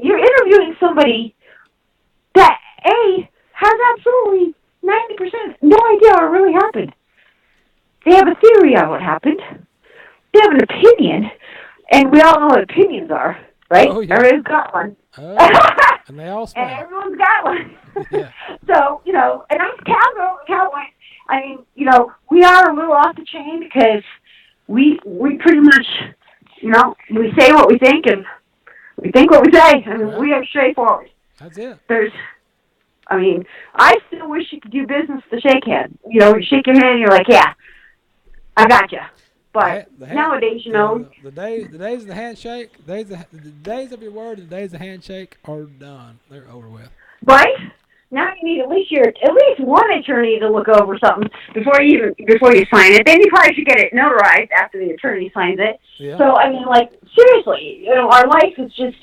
You're interviewing somebody that, A, has absolutely 90% no idea what really happened. They have a theory on what happened. They have an opinion, and we all know what opinions are, right? Oh, yeah. Everybody's got one. And they all smell. And everyone's got one. Yeah. So, and I'm cowboy. I mean, we are a little off the chain because we pretty much, we say what we think and we think what we say. I mean, we are straightforward. That's it. I still wish you could do business with a shake hand. You shake your hand and you're like, yeah, I got you. But nowadays, the days of the handshake, the days of your word, and the days of the handshake are done. They're over with. Right? Now you need at least one attorney to look over something before you sign it. Then you probably should get it notarized after the attorney signs it. Yeah. So seriously, our life is just,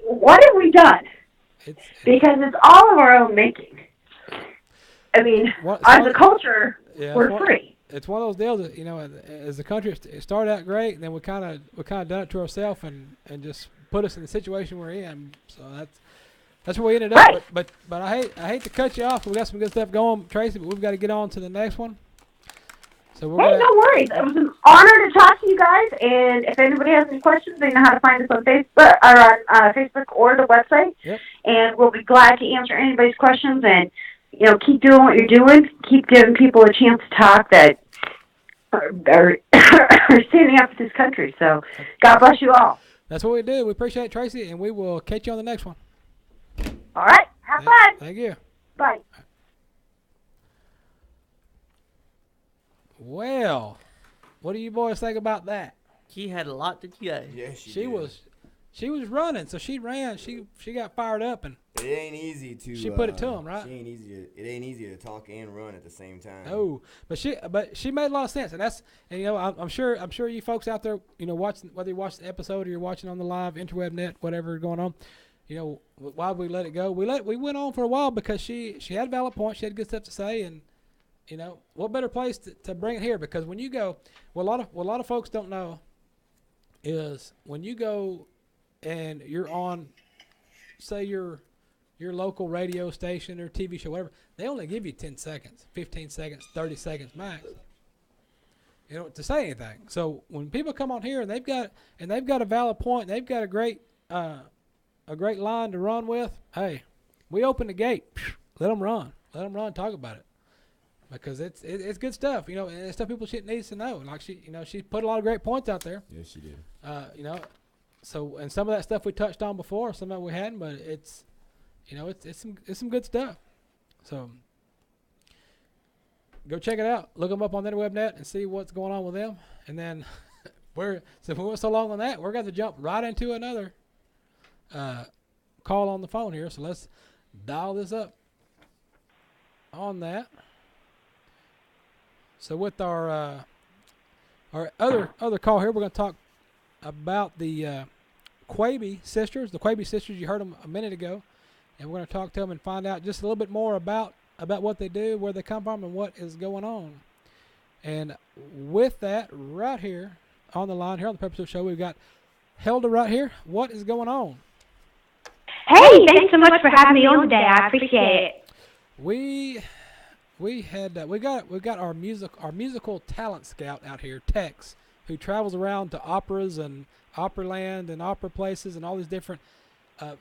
what have we done? Because it's all of our own making. As a culture, we're free. It's one of those deals that, as the country, it started out great, and then we kind of done it to ourselves and just put us in the situation we're in. So that's where we ended up. Right. But I hate to cut you off. We got some good stuff going, Tracey, but we've got to get on to the next one. So no worries. It was an honor to talk to you guys. And if anybody has any questions, they know how to find us on Facebook or the website. Yep. And we'll be glad to answer anybody's questions. And keep doing what you're doing. Keep giving people a chance to talk that are standing up for this country. So God bless you all. That's what we do. We appreciate it, Tracey, and we will catch you on the next one. All right. Have fun. Thank you. Bye. Well, what do you boys think about that? She had a lot to say. Yeah, she was running, so she ran. She got fired up, and it ain't easy to. She put it to him, right? It ain't easy to talk and run at the same time. No, but she made a lot of sense, and I'm sure you folks out there, watching, whether you watch the episode or you're watching on the live interweb net, whatever is going on, why we let it go? We went on for a while because she had valid points, she had good stuff to say, and what better place to bring it here? Because when you go, a lot of folks don't know is when you go and you're on, say your local radio station or TV show, whatever, they only give you 10 seconds, 15 seconds, 30 seconds max, to say anything. So when people come on here and they've got a valid point, they've got a great line to run with, hey, we open the gate, let them run, talk about it. Because it's good stuff, and it's stuff people needs to know. Like she put a lot of great points out there. Yes, she did. So, and some of that stuff we touched on before, some of it we hadn't, but it's some good stuff. So go check it out. Look them up on the interwebnet and see what's going on with them. And then since we went so long on that, we're going to jump right into another call on the phone here. So let's dial this up on that. So with our other call here, we're going to talk about the Quebe sisters. The Quebe sisters, you heard them a minute ago, and we're going to talk to them and find out just a little bit more about what they do, where they come from, and what is going on. And with that, right here on the line here on the Pepper Stewart Show, we've got Hulda right here. What is going on? Hey, thanks so much for having me on today. I appreciate it. We got our musical talent scout out here, Tex, who travels around to operas and Operaland and opera places and all these different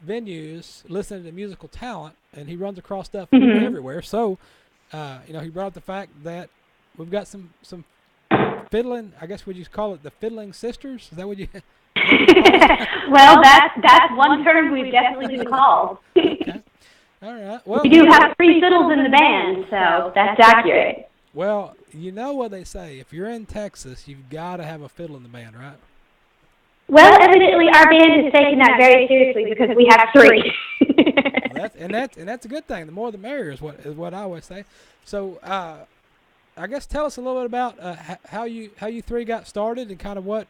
venues listening to musical talent, and he runs across stuff everywhere. So, he brought up the fact that we've got some fiddling. I guess would you call it the fiddling sisters? Is that what you? Well, that's one term we've definitely been called. Okay. All right. Well, we do have 3 fiddles in the band, so that's accurate. Well, you know what they say. If you're in Texas, you've got to have a fiddle in the band, right? Well, evidently our band has taken that very seriously because we have 3. That's a good thing. The more the merrier is what I always say. So, I guess tell us a little bit about how you 3 got started and kind of what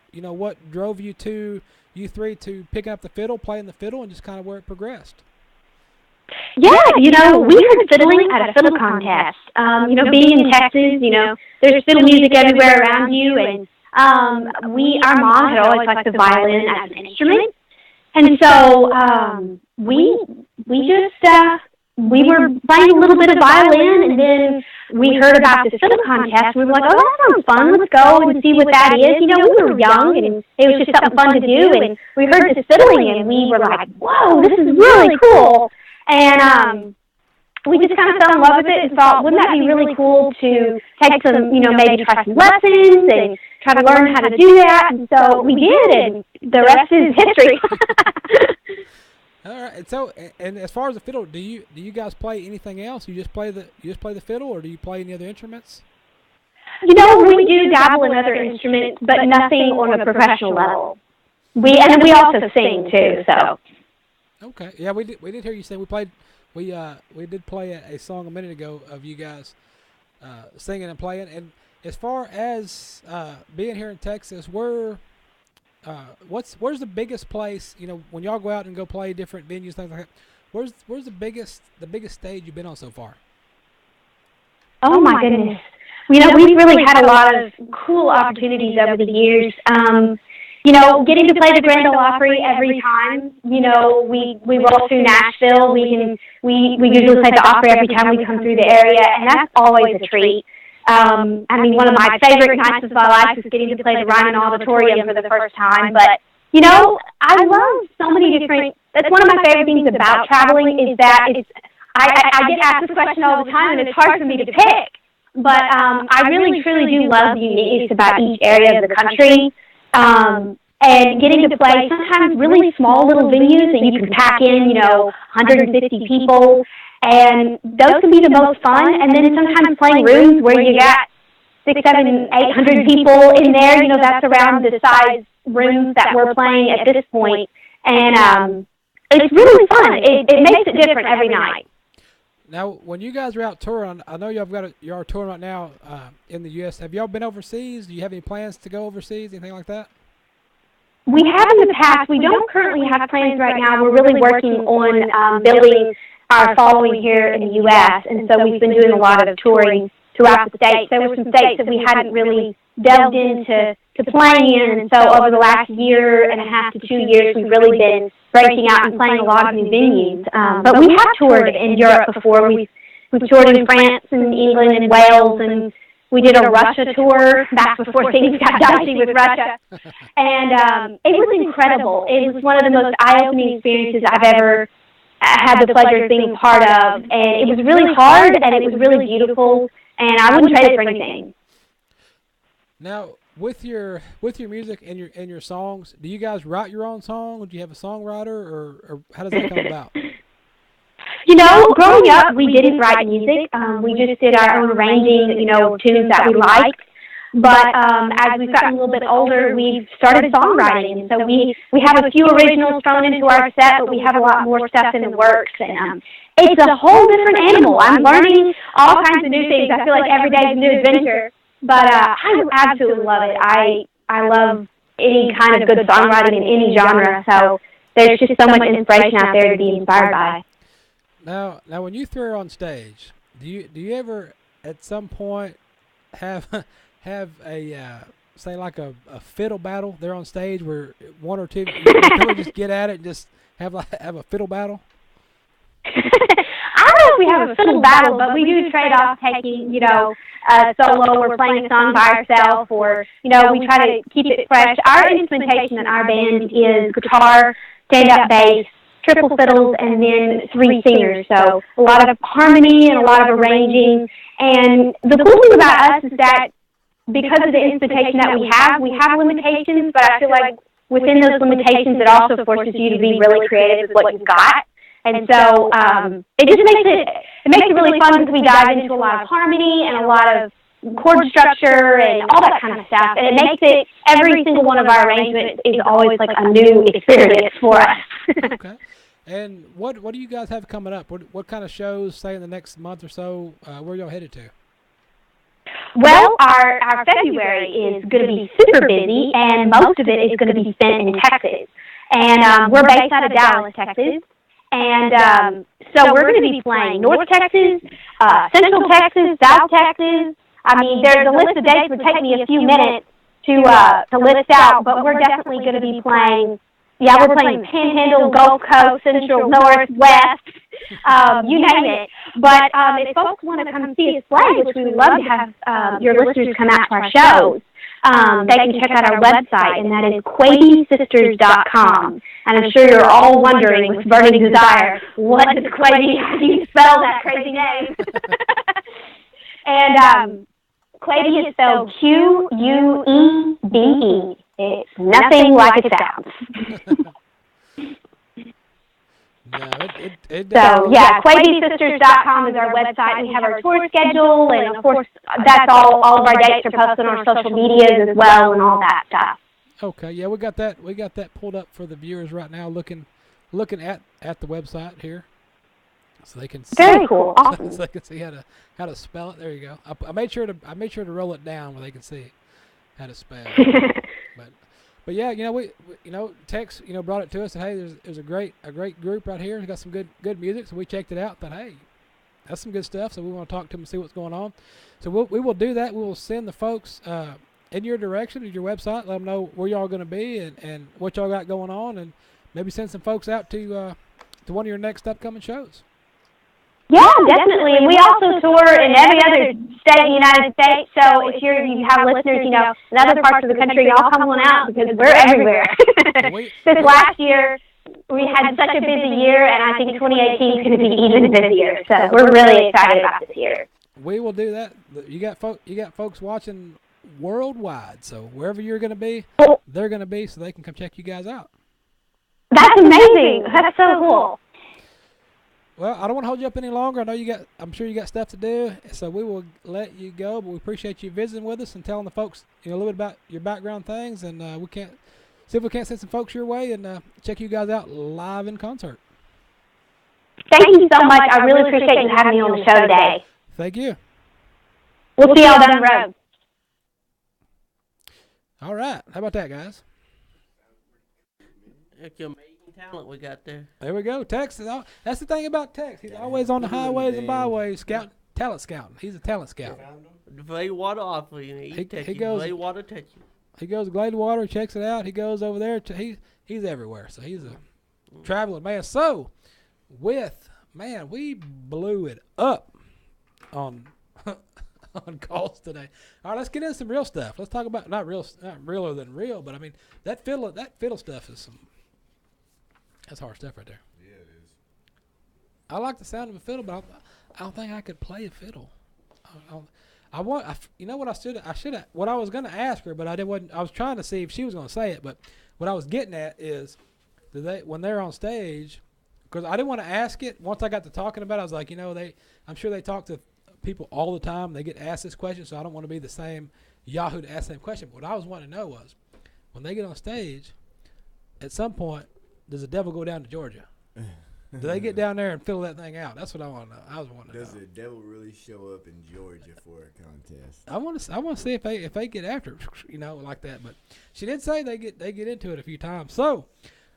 drove you 3 to pick up the fiddle, playing the fiddle, and just kind of where it progressed. Yeah, we heard fiddling at a fiddle contest. Being in Texas, there's fiddle music everywhere around you, and our mom had always liked the violin as an instrument, and so we were playing a little bit of violin, and then we heard about this fiddle contest. We were like, oh, that sounds fun. Let's go and see what that is. We were young, and it was just something fun to do, and we heard this fiddling, and we were like, whoa, this is really cool. And we just kind of fell in love with it and thought, wouldn't that be really cool to take some, maybe try some lessons and try to learn how to do that. And so we did, and the rest is history. All right. And so, and as far as the fiddle, do you guys play anything else? You just play the fiddle, or do you play any other instruments? We do dabble in other instruments, but nothing on a professional level. We also sing too. So. Okay. Yeah, we did hear you say we did play a song a minute ago of you guys singing and playing. And as far as being here in Texas, where's the biggest place? When y'all go out and go play different venues, things like that. Where's the biggest stage you've been on so far? Oh my goodness. We've really had a lot of cool opportunities over the years. Getting to play the Grand Ole Opry every time. We roll through Nashville. We usually play the Opry every time we come through the area, and that's always a treat. One of my favorite nights of my life is getting to play the Ryman Auditorium for the first time. But I love so many different. That's one of my favorite things about traveling is that I get asked this question all the time, and it's hard for me to pick. But I really truly do love the uniqueness about each area of the country. And getting to play sometimes really small little venues that you can pack in, 150 people, and those can be the most fun. And then sometimes playing rooms where you got 600, 700, 800 people in there, that's around the size rooms that we're playing at this point. And it's really fun. It makes it different every night. Now, when you guys are out touring, I know you are touring right now in the U.S. Have y'all been overseas? Do you have any plans to go overseas, anything like that? We have in the past. We don't currently have plans right now. We're really working on building our following here in the U.S., and so we've been doing a lot of touring throughout the states. There were some states that we hadn't really delved into playing in, and so over the last year and a half to 2 years, we've really been branching out and playing a lot of new venues. But we have toured in Europe before. We've toured in France and England and Wales, and we did a Russia tour back before things got dicey with Russia. And it was incredible. It was one of the most eye-opening experiences I've ever had the pleasure of being a part of. And it was really hard, and it was really beautiful, and I wouldn't trade it for anything. Now, with your music and your songs, do you guys write your own song? Do you have a songwriter, or how does that come about? Growing up, we didn't write music. We just did our own arranging, tunes that we liked. But as we've gotten a little bit older, we've started songwriting, and so we have a few originals thrown into our set, but we have a lot more stuff in the works. And it's a whole different animal. I'm learning all kinds of new things. I feel like every day is a new adventure. But I absolutely love it. I love any kind of good songwriting in any genre. So there's just so much inspiration out there to be inspired by. Now, when you throw on stage, do you ever at some point have a say like a fiddle battle there on stage where one or two you just get at it and just have a fiddle battle? I don't know if we have a fiddle battle, but we do trade off taking, a solo or playing a song by ourselves, or, we try to keep it fresh. Our instrumentation in our band is guitar, stand-up bass, triple fiddles, and then 3 singers. So a lot of harmony and a lot of arranging. And the cool thing about us is that because of the instrumentation that we have limitations, but I feel like within those limitations, it also forces you to be really creative with what you've got. And so it just makes it really fun because we dive into a lot of harmony and a lot of chord structure and all that kind of stuff. And it makes it, every single one of our arrangements is always like a new experience for us. Okay. And what do you guys have coming up? What kind of shows, say, in the next month or so, where y'all headed to? Well, our February is going to be super busy, and most of it is going to be spent in Texas. And we're based out of Dallas, Texas. And so we're going to be playing North Texas, Central Texas, South Texas. I mean, there's a list of dates. It would take me a few minutes to list out, but we're definitely going to be playing. Yeah, we're playing Panhandle, Gulf Coast, Central, North, West, you name it. But if folks want to come see us play, which we would love to have your listeners come out to our shows, they can check out our website, and that is QuebeSisters.com. And I'm sure you're all wondering with burning desire, what does Quebe, how do you spell that crazy name? And Quebe is spelled Quebe. It's nothing like it sounds. No, so, yeah, QuebeSisters.com is our website. We have our tour schedule, and, of course, that's all of our dates are posted on our social medias as well and all that stuff. Okay, yeah, we got that pulled up for the viewers right now, looking at the website here, so they can see. Very cool, awesome. So they can see how to spell it. There you go. I made sure to roll it down where they can see how to spell. But yeah, we Tex brought it to us. And, hey, there's a great group right here. It's got some good music. So we checked it out. Thought, hey, that's some good stuff. So we want to talk to them and see what's going on. So we will do that. We will send the folks in your direction to your website. Let them know where y'all going to be and what y'all got going on, and maybe send some folks out to one of your next upcoming shows. Yeah, definitely. And we also tour in every other state in the United States. So if you have listeners, in other parts of the country, y'all come on out because we're everywhere. This last year, we had such a busy year, and I think 2018 is going to be even busier. So we're really excited about this year. We will do that. You got folks watching worldwide. So wherever you're going to be, they're going to be, so they can come check you guys out. That's amazing. That's so cool. Well, I don't want to hold you up any longer. I'm sure you got stuff to do, so we will let you go. But we appreciate you visiting with us and telling the folks, a little bit about your background things, and we can't see if we can't send some folks your way and check you guys out live in concert. Thank you so much. I really appreciate you having me on the show today. Thank you. We'll see y'all down the road. All right. How about that, guys? That's amazing talent we got there. There we go. Tex that's the thing about Tex. He's always on the highways and byways, talent scouting. He's a talent scout. The Glade Water offer, he goes Glade Water touch you. He goes to Glade Water, checks it out. He goes over there. He's everywhere. So he's a traveling man. So we blew it up on calls today. All right, let's get into some real stuff. Let's talk about not realer than real, but I mean that fiddle stuff is that's hard stuff right there. Yeah, it is. I like the sound of a fiddle, but I don't think I could play a fiddle. You know what I should have. What I was gonna ask her, but I didn't. I was trying to see if she was gonna say it. But what I was getting at is, when they're on stage, because I didn't want to ask it. Once I got to talking about it, I was like, I'm sure they talk to people all the time. They get asked this question, so I don't want to be the same Yahoo to ask the same question. But what I was wanting to know was, when they get on stage, at some point, does the devil go down to Georgia? Do they get down there and fill that thing out? That's what I want to know. I was wanting to know. Does the devil really show up in Georgia for a contest? I want to see if they get after it, like that. But she did say they get into it a few times. So,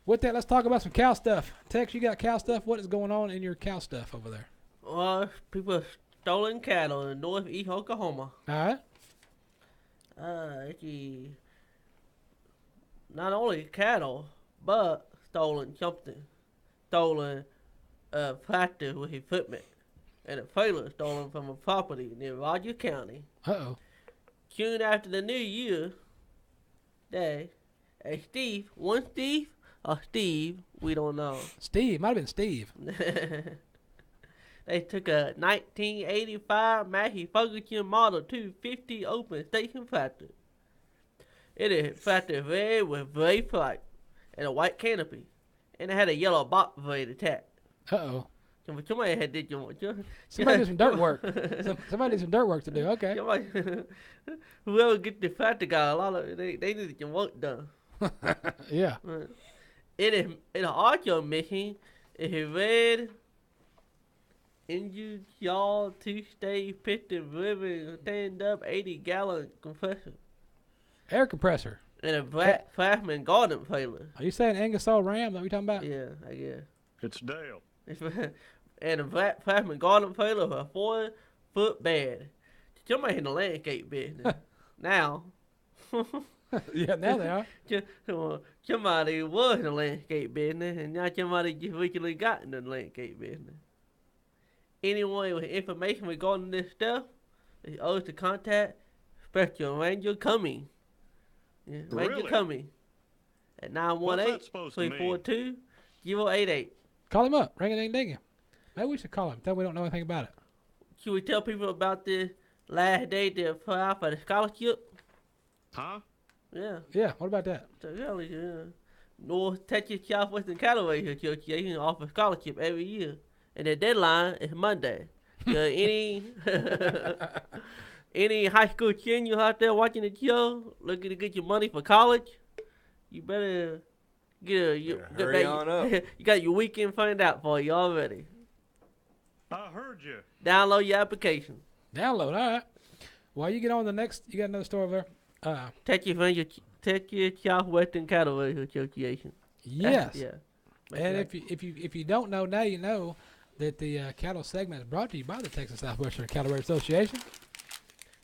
with that, let's talk about some cow stuff. Tex, you got cow stuff. What is going on in your cow stuff over there? Well, people have stolen cattle in northeast Oklahoma. All right. Not only cattle, but stolen something. Stolen a tractor with equipment and a trailer stolen from a property near Rogers County. Uh-oh. Soon after the New Year Day, one Steve, we don't know. Steve, might have been Steve. They took a 1985 Massey Ferguson Model 250 open station tractor. It is tractor red with gray stripe and a white canopy, and it had a yellow box blade attached. Uh-oh. Somebody did some dirt work. Somebody did some dirt work to do. Okay. Whoever get the tractor got a lot of. They needed some work done. Yeah. It also missing a red engine yaw 2-stage piston driven stand-up 80-gallon compressor. Air compressor. And a black Craftsman garden trailer. Are you saying Ingersoll Ram? That we talking about? Yeah, I guess. It's Dale. And a black Craftsman garden trailer with a 4-foot bed. Somebody in the landscape business. Now. Yeah, now they are. Somebody was in the landscape business, and now somebody just recently got in the landscape business. Anyone with information regarding this stuff is always to contact Special Ranger Cumming. Yeah, Ranger Really? Cumming at 918-342-088. Call him up. Ring a ding ding. Maybe we should call him. Tell him we don't know anything about it. Should we tell people about this last day to apply for the scholarship? Huh? Yeah. Yeah, what about that? North Texas Southwestern Cattle Raisers Association offers scholarship every year, and the deadline is Monday. So any high school seniors out there watching the show looking to get your money for college, you better hurry on up. You got your weekend find out for you already. I heard you. Download your application. Download, all right. While you get on the next, you got another story over there. Texas Southwestern Cattle Raisers Association. Yes. Yeah. And if you don't know, now you know that the cattle segment is brought to you by the Texas Southwestern Cattle Raisers Association.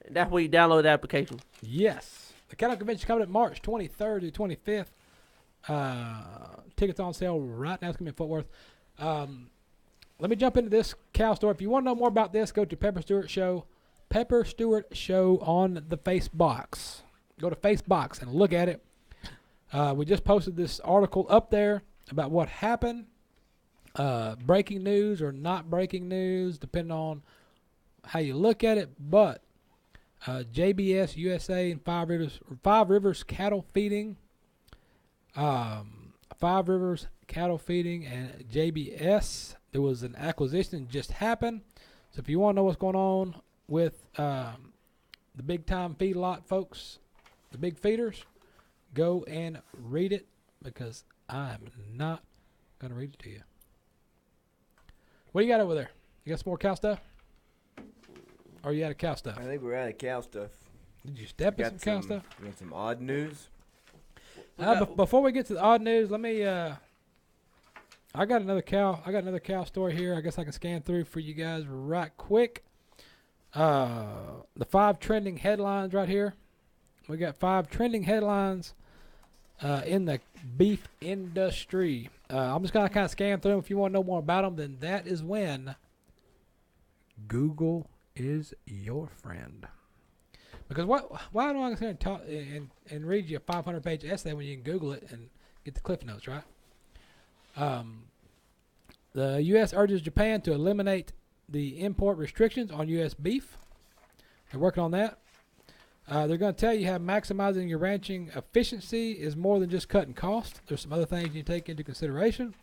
That's where you download the application. Yes. The cattle convention is coming up March 23rd to 25th. Tickets on sale right now. It's going to be in Fort Worth. Let me jump into this cow story. If you want to know more about this, go to Pepper Stewart Show on the Facebox. Go to Facebox and look at it. We just posted this article up there about what happened. Breaking news or not breaking news, depending on how you look at it. But JBS USA and Five Rivers Cattle Feeding. Five Rivers Cattle Feeding and JBS. There was an acquisition that just happened. So if you want to know what's going on with the big time feedlot folks, the big feeders, go and read it, because I'm not going to read it to you. What do you got over there? You got some more cow stuff? Or are you out of cow stuff? I think we're out of cow stuff. Did you step in some cow stuff? You got some odd news? Before we get to the odd news, let me I got another cow story here. I guess I can scan through for you guys right quick. The 5 trending headlines right here. We got 5 trending headlines in the beef industry. I'm just going to kind of scan through them. If you want to know more about them, then that is when Google is your friend. Because why do I sit talk and read you a 500-page essay when you can Google it and get the cliff notes, right? The U.S. urges Japan to eliminate the import restrictions on U.S. beef. They're working on that. They're going to tell you how maximizing your ranching efficiency is more than just cutting costs. There's some other things you take into consideration.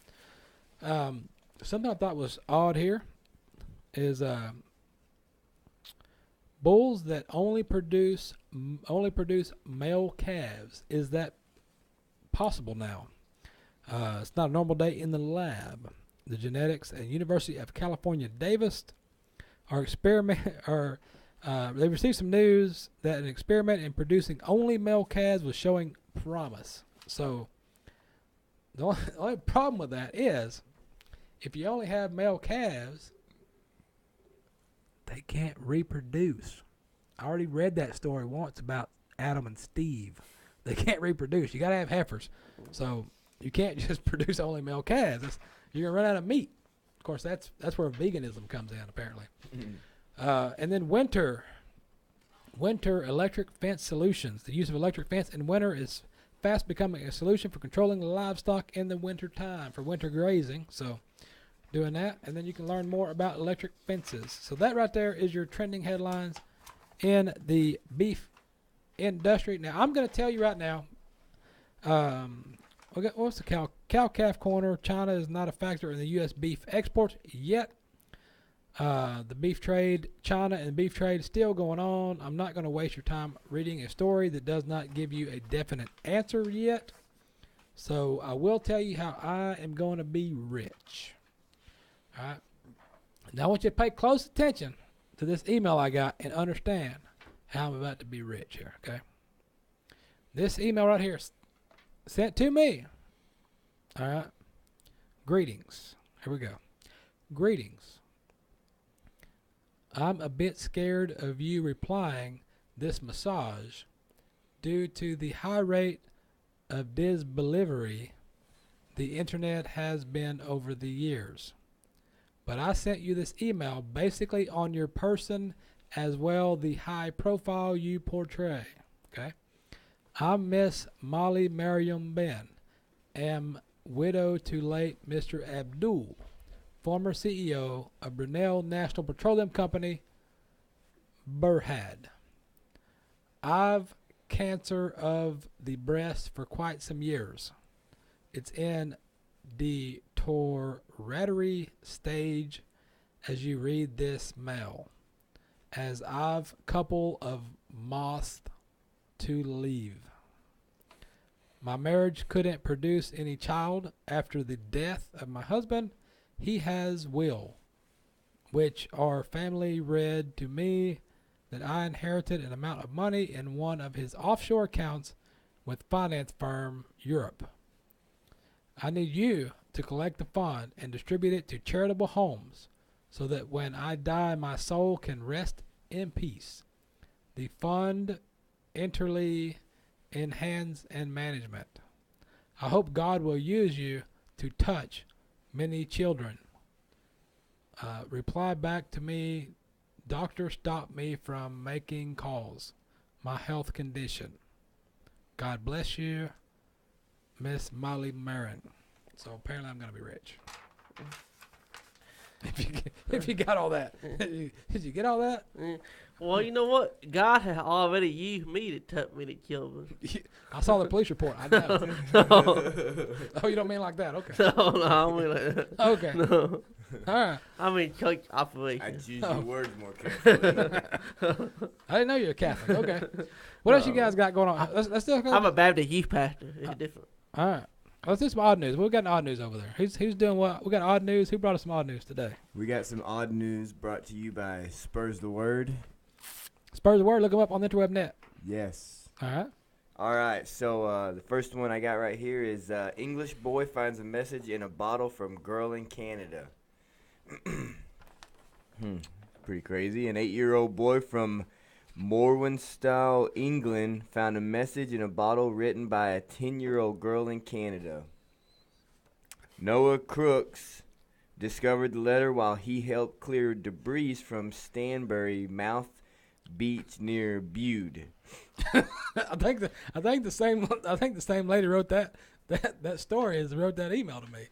Something I thought was odd here is bulls that only produce male calves. Is that possible now? It's not a normal day in the lab. The genetics at University of California, Davis they received some news that an experiment in producing only male calves was showing promise. So the only problem with that is if you only have male calves, they can't reproduce. I already read that story once about Adam and Steve. They can't reproduce. You got to have heifers. So you can't just produce only male calves. You're going to run out of meat. Of course, that's where veganism comes in, apparently. And then winter electric fence solutions. The use of electric fence in winter is fast becoming a solution for controlling the livestock in the winter time for winter grazing. So doing that, and then you can learn more about electric fences. So that right there is your trending headlines in the beef industry. Now I'm going to tell you right now, what's the cow-calf corner? China is not a factor in the U.S. beef exports yet. The beef trade, China and beef trade is still going on. I'm not going to waste your time reading a story that does not give you a definite answer yet. So I will tell you how I am going to be rich. All right. Now I want you to pay close attention to this email I got and understand how I'm about to be rich here, okay? This email right here sent to me. All right. Greetings. Here we go. Greetings. I'm a bit scared of you replying this massage due to the high rate of disbelivery the internet has been over the years. But I sent you this email basically on your person as well the high profile you portray. Okay? I'm Miss Molly Mariam Ben, am widow to late Mr. Abdul, former CEO of Brunel National Petroleum Company, Berhad. I've cancer of the breast for quite some years. It's in the tertiary stage as you read this mail, as I've couple of months to leave. My marriage couldn't produce any child after the death of my husband. He has will, which our family read to me that I inherited an amount of money in one of his offshore accounts with finance firm Europe. I need you to collect the fund and distribute it to charitable homes so that when I die, my soul can rest in peace. The fund entirely in hands and management. I hope God will use you to touch many children. Reply back to me, doctor stopped me from making calls. My health condition. God bless you, Miss Molly Marin. So apparently I'm going to be rich. If you got all that. Did you get all that? Well, you know what? God has already used me to touch many children. I saw the police report. I know. No. Oh, you don't mean like that? Okay. No, I don't mean like that. Okay. No. All right. I mean church operation. I choose your words more carefully. I didn't know you were Catholic. Okay. What else you guys got going on? Let's do I'm a Baptist youth pastor. It's different. All right. Let's do some odd news. We've got odd news over there. Who's doing what? We got odd news. Who brought us some odd news today? We got some odd news brought to you by Spurs the Word. Spurs the Word. Look them up on the interweb net. Yes. All right. All right. So the first one I got right here is English boy finds a message in a bottle from girl in Canada. Pretty crazy. An 8-year-old boy from Morwenstow, England, found a message in a bottle written by a 10-year-old girl in Canada. Noah Crooks discovered the letter while he helped clear debris from Stanbury Mouth Beach near Bude. I think the same lady wrote that story as wrote that email to me.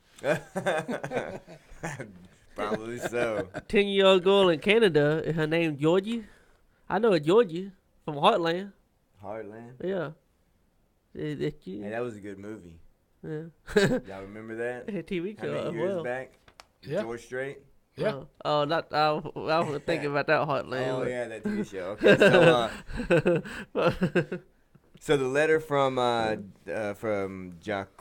Probably so. 10-year-old girl in Canada. Is her name Georgie? I know a Georgia from Heartland. Heartland. Yeah. That's cute. Hey, that was a good movie. Yeah. Y'all remember that? TV How show many as years well. back? Yeah. George Strait. Yeah. Oh, not I was thinking about that Heartland. Oh yeah, that TV show. Okay, so the letter from Jacques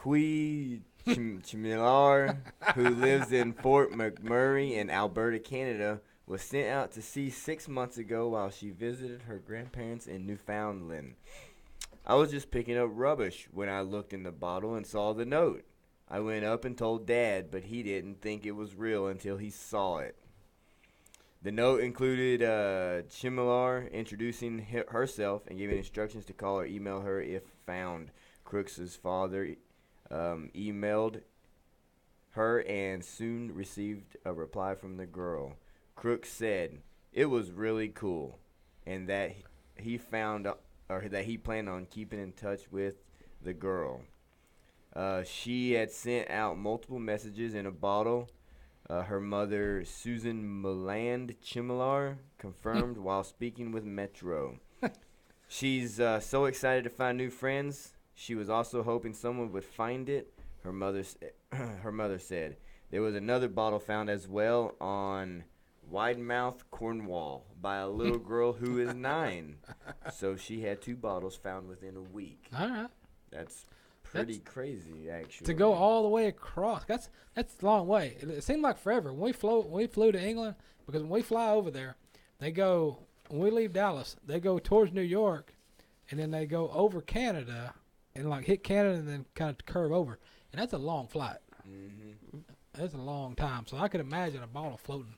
Chimilar, who lives in Fort McMurray in Alberta, Canada, was sent out to sea 6 months ago while she visited her grandparents in Newfoundland. I was just picking up rubbish when I looked in the bottle and saw the note. I went up and told Dad, but he didn't think it was real until he saw it. The note included Chimilar introducing herself and giving instructions to call or email her if found. Crooks' father emailed her and soon received a reply from the girl. Crooks said it was really cool and that he planned on keeping in touch with the girl. She had sent out multiple messages in a bottle. Her mother, Susan Milland Chimilar, confirmed while speaking with Metro. She's so excited to find new friends. She was also hoping someone would find it. Her mother said there was another bottle found as well on Widemouth, Cornwall, by a little girl who is 9. So she had 2 bottles found within a week. All right. That's pretty crazy, actually. To go all the way across, that's a long way. It seemed like forever. When we flew to England, because when we fly over there, when we leave Dallas, they go towards New York, and then they go over Canada, and like hit Canada, and then kind of curve over. And that's a long flight. Mm-hmm. That's a long time. So I could imagine a bottle floating.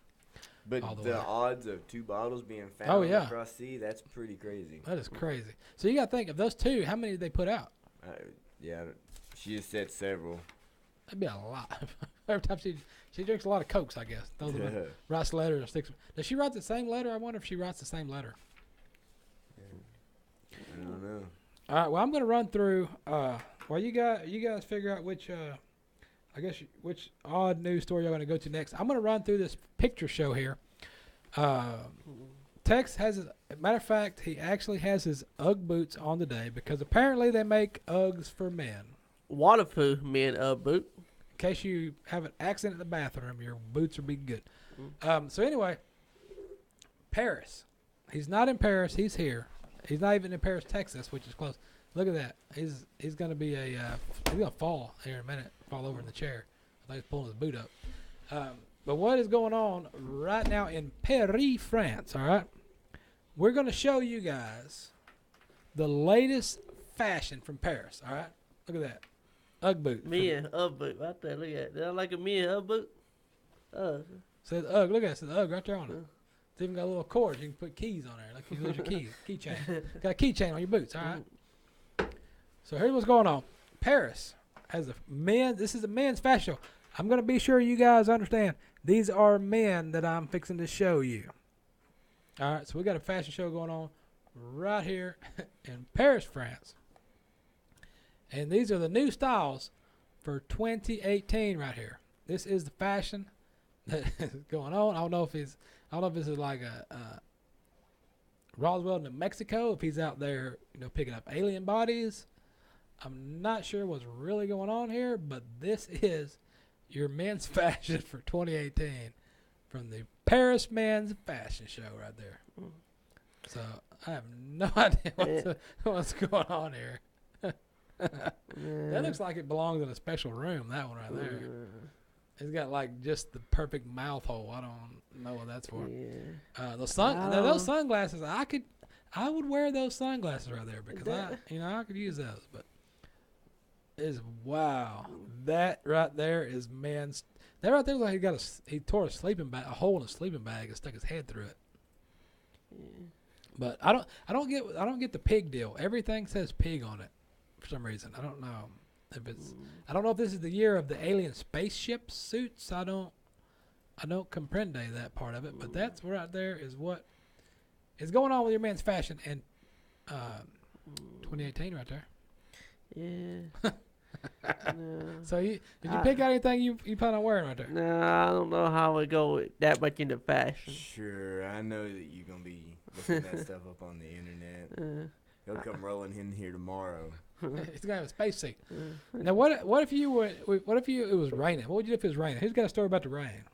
But the odds of 2 bottles being found across sea, that's pretty crazy. That is crazy. So you got to think, of those 2, how many did they put out? Yeah, she just said several. That'd be a lot. Every time she drinks a lot of Cokes, I guess. Those are the writes letters and sticks. Does she write the same letter? I wonder if she writes the same letter. I don't know. All right. Well, I'm going to run through. While you guys figure out which odd news story you're going to go to next. I'm going to run through this picture show here. Tex has, matter of fact, he actually has his Ugg boots on today because apparently they make Uggs for men. Waterproof men boot. In case you have an accident in the bathroom, your boots will be good. So anyway, Paris. He's not in Paris. He's here. He's not even in Paris, Texas, which is close. Look at that. He's going to be he's going to fall here in a minute, fall over in the chair. I think he's pulling his boot up. But what is going on right now in Paris, France, all right? We're going to show you guys the latest fashion from Paris, all right? Look at that. Ugg boot. Men Ugg boot right there. Look at that. That like a men Ugg boot? Says Ugg. Look at it. It says Ugg right there on it. It's even got a little cord. You can put keys on there. Like you lose your keys. Keychain. Got a keychain on your boots, all right? So here's what's going on. Paris has this is a men's fashion show. I'm going to be sure you guys understand. These are men that I'm fixing to show you. All right, so we got a fashion show going on right here in Paris, France. And these are the new styles for 2018 right here. This is the fashion that is going on. I don't know if this is like a Roswell, New Mexico, if he's out there, picking up alien bodies. I'm not sure what's really going on here, but this is your men's fashion for 2018 from the Paris Men's Fashion Show right there. So I have no idea what's going on here. That looks like it belongs in a special room, that one right there. It's got like just the perfect mouth hole. I don't know what that's for. Those sunglasses, I would wear those sunglasses right there because I could use those. But wow, that right there is man's. That right there is like he tore a hole in a sleeping bag and stuck his head through it. But I don't get the pig deal. Everything says pig on it for some reason. I don't know if it's. I don't know if this is the year of the alien spaceship suits. I don't comprende that part of it. But that's right there is what is going on with your man's fashion in 2018 right there. Yeah. No. So did you pick out anything you plan on wearing right there? No, I don't know how we go with that much into fashion. Sure, I know that you're gonna be looking that stuff up on the internet. He'll come rolling in here tomorrow. He's gonna have a space suit. Now, what if it was raining? What would you do if it was raining? Who's got a story about the rain?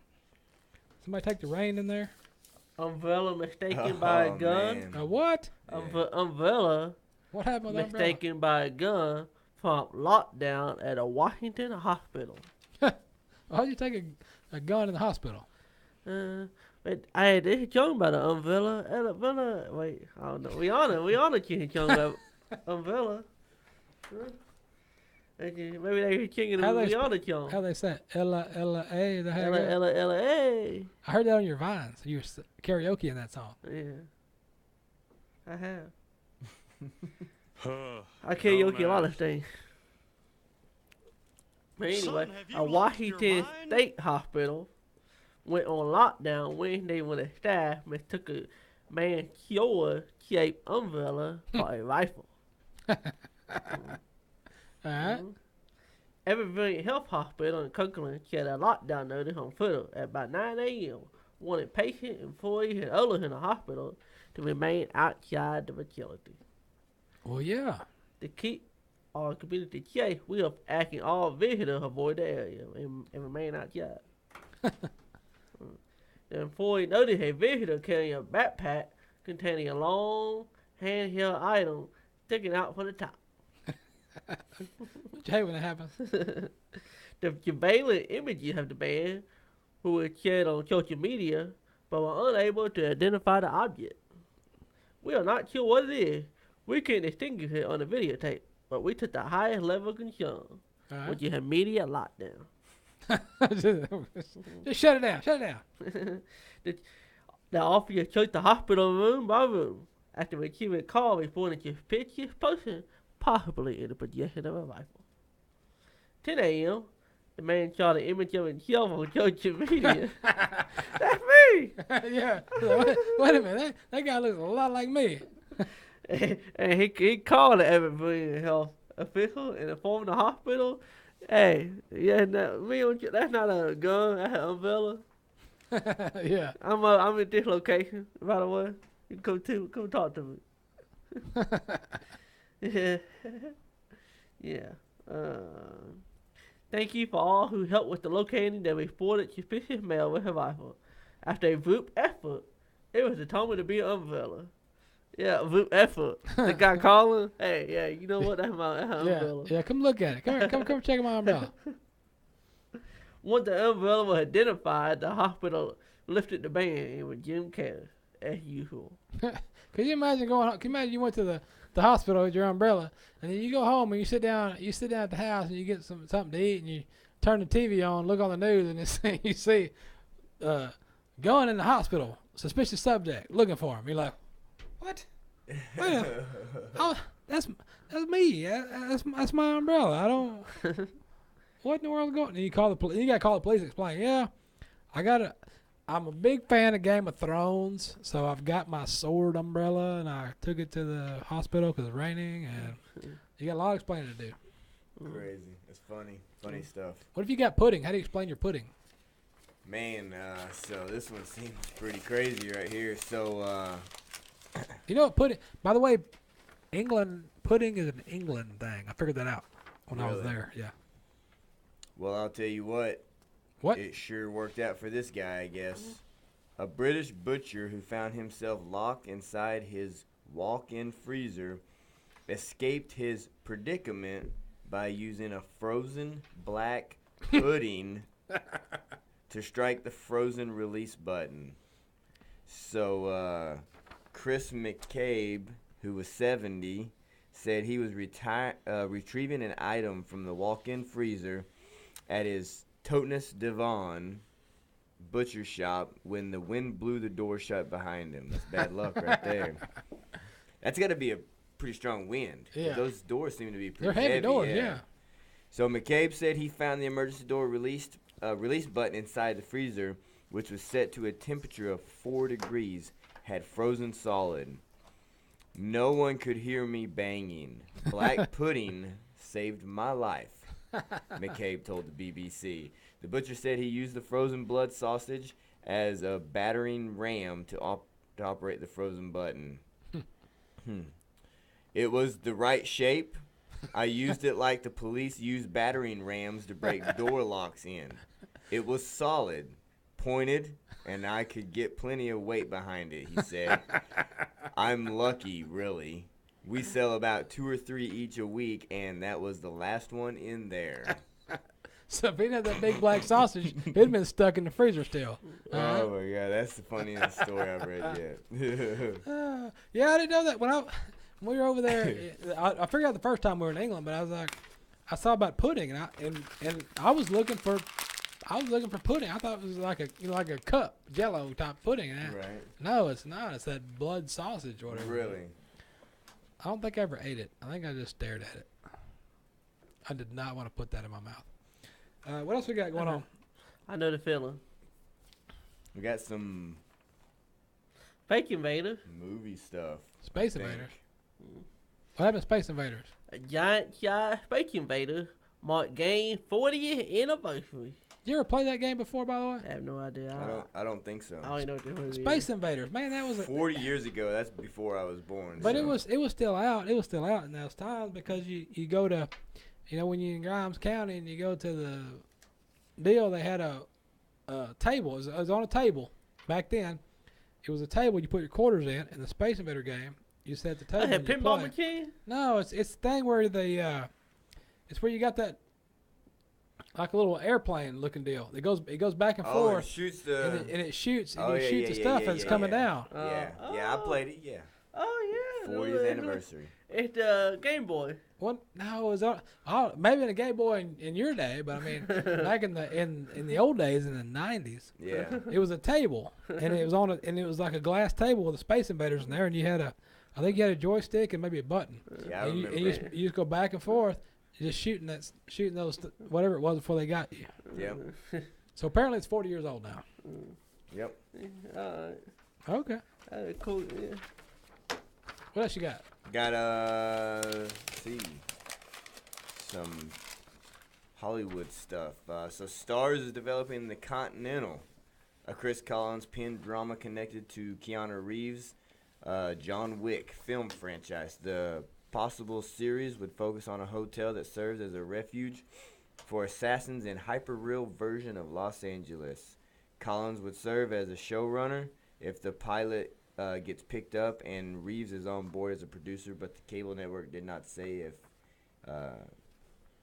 Somebody take the rain in there. Umbrella mistaken by a gun. Man. A what? Umbrella What happened with the umbrella? mistaken by a gun from lockdown at a Washington hospital. How'd you take a gun in the hospital? But I had this young about an umbrella. Wait, I don't know. We honor King Young about umbrella. Maybe they were king and we honor Young. How they say it? L-A. Ella. I heard that on your Vines. You were karaoke in that song. Yeah, I have. Huh. I karaoke a lot nice. of things. But anyway, Son, have you a lost your Washington mind? State hospital went on lockdown Wednesday when the staff mistook a man shaped umbrella for a rifle. All right. Evergreen Health Hospital in Kirkland had a lockdown notice on Twitter at about 9 a.m. warning patients, employees, and others in the hospital to remain outside the facility. Well, yeah. To keep our community safe, we are asking all visitors to avoid the area and remain outside. The employee noticed a visitor carrying a backpack containing a long handheld item sticking out from the top. What you hate when that happens? The surveillance images of the man, who was shared on social media, but were unable to identify the object. We are not sure what it is. We can't distinguish it on the videotape, but we took the highest level of concern, All which is immediate lockdown. Just shut it down. Shut it down. The officer searched the hospital room by room after receiving a call reporting a suspicious person possibly in the possession of a rifle. 10 a.m., the man saw the image of himself on social media. That's me! Yeah. Wait a minute. That guy looks a lot like me. And he called the Evergreen Health official and informed the hospital, hey, yeah, that's not a gun, that's an umbrella. Yeah. I'm at this location, by the way. You can come talk to me. Yeah. Yeah. Thank you for all who helped with the locating the reported suspicious male with a rifle. After a group effort, it was determined to be an umbrella. Yeah, group effort. The guy calling, hey, yeah, you know what? That's my umbrella. Yeah, come look at it. Come here, come check my umbrella. Once the umbrella was identified, the hospital lifted the ban and with Jim Cash, as usual. Could you imagine can you imagine you went to the hospital with your umbrella, and then you go home and you sit down at the house and you get something to eat, and you turn the TV on, look on the news, and you see going in the hospital, suspicious subject, looking for him. You're like, what? Wait a minute. Oh, that's me. That's my umbrella. I don't. What in the world is going? And you call the police. You got to call the police and explain. Yeah, I'm a big fan of Game of Thrones, so I've got my sword umbrella, and I took it to the hospital because it's raining, and you got a lot of explaining to do. Crazy. It's funny stuff. What if you got pudding? How do you explain your pudding? Man, so this one seems pretty crazy right here. So, You know what pudding? By the way, pudding is an England thing. I figured that out when I was Really? there. Yeah. well, I'll tell you what. What? It sure worked out for this guy, I guess. A British butcher who found himself locked inside his walk-in freezer escaped his predicament by using a frozen black pudding to strike the frozen release button. So, Chris McCabe, who was 70, said he was retrieving an item from the walk-in freezer at his Totnes Devon butcher shop when the wind blew the door shut behind him. That's bad luck right there. That's got to be a pretty strong wind. Yeah. Those doors seem to be pretty They're heavy doors, yeah. So McCabe said he found the emergency door release button inside the freezer, which was set to a temperature of 4 degrees, had frozen solid. No one could hear me banging. Black pudding saved my life, McCabe told the BBC. The butcher said he used the frozen blood sausage as a battering ram to to operate the frozen button. It was the right shape. I used it like the police use battering rams to break door locks in. It was solid, pointed, and I could get plenty of weight behind it, he said. I'm lucky, really. We sell about 2 or 3 each a week, and that was the last one in there. So if he had that big black sausage, it'd been stuck in the freezer still. Oh my God, that's the funniest story I've read yet. Yeah, I didn't know that when we were over there. I figured out the first time we were in England, but I was like, I saw about pudding, and I was looking for pudding. I thought it was like a cup Jello type pudding. Right. No, it's not. It's that blood sausage or whatever. Really? I don't think I ever ate it. I think I just stared at it. I did not want to put that in my mouth. What else we got going on? I know the feeling. We got some Fake Invader. movie stuff. Space Invaders. What happened to Space Invaders? A giant Fake Invader marked game 40th anniversary. You ever play that game before, by the way? I have no idea. I don't think so. I don't even know what the movie Space is. Invaders, man, that was 40 years ago. That's before I was born. But so. it was still out. It was still out in those times because you go to, when you're in Grimes County and you go to the deal, they had a table. It was on a table back then. It was a table you put your quarters in the Space Invader game. You set the table. I had and you pinball play. machine. No, it's the thing where it's where you got that like a little airplane looking deal. It goes back and forth. It shoots the. And it shoots the stuff as it's coming down. Yeah, I played it. Yeah. Oh yeah. 40th anniversary. It's Game Boy. What? No, it was maybe in a Game Boy in your day, but I mean back in the old days in the 90s. Yeah. It was a table, and it was like a glass table with the Space Invaders in there, and I think you had a joystick and maybe a button. Yeah, I and remember. you just go back and forth, just shooting those whatever it was before they got you. Yep. So apparently it's 40 years old now. Yep. Alright. Okay. Cool. Yeah. What else you got? Got let's see, some Hollywood stuff. So Starz is developing The Continental, a Chris Collins penned drama connected to Keanu Reeves' John Wick film franchise. The possible series would focus on a hotel that serves as a refuge for assassins in hyper-real version of Los Angeles. Collins would serve as a showrunner if the pilot gets picked up, and Reeves is on board as a producer, but the cable network did not say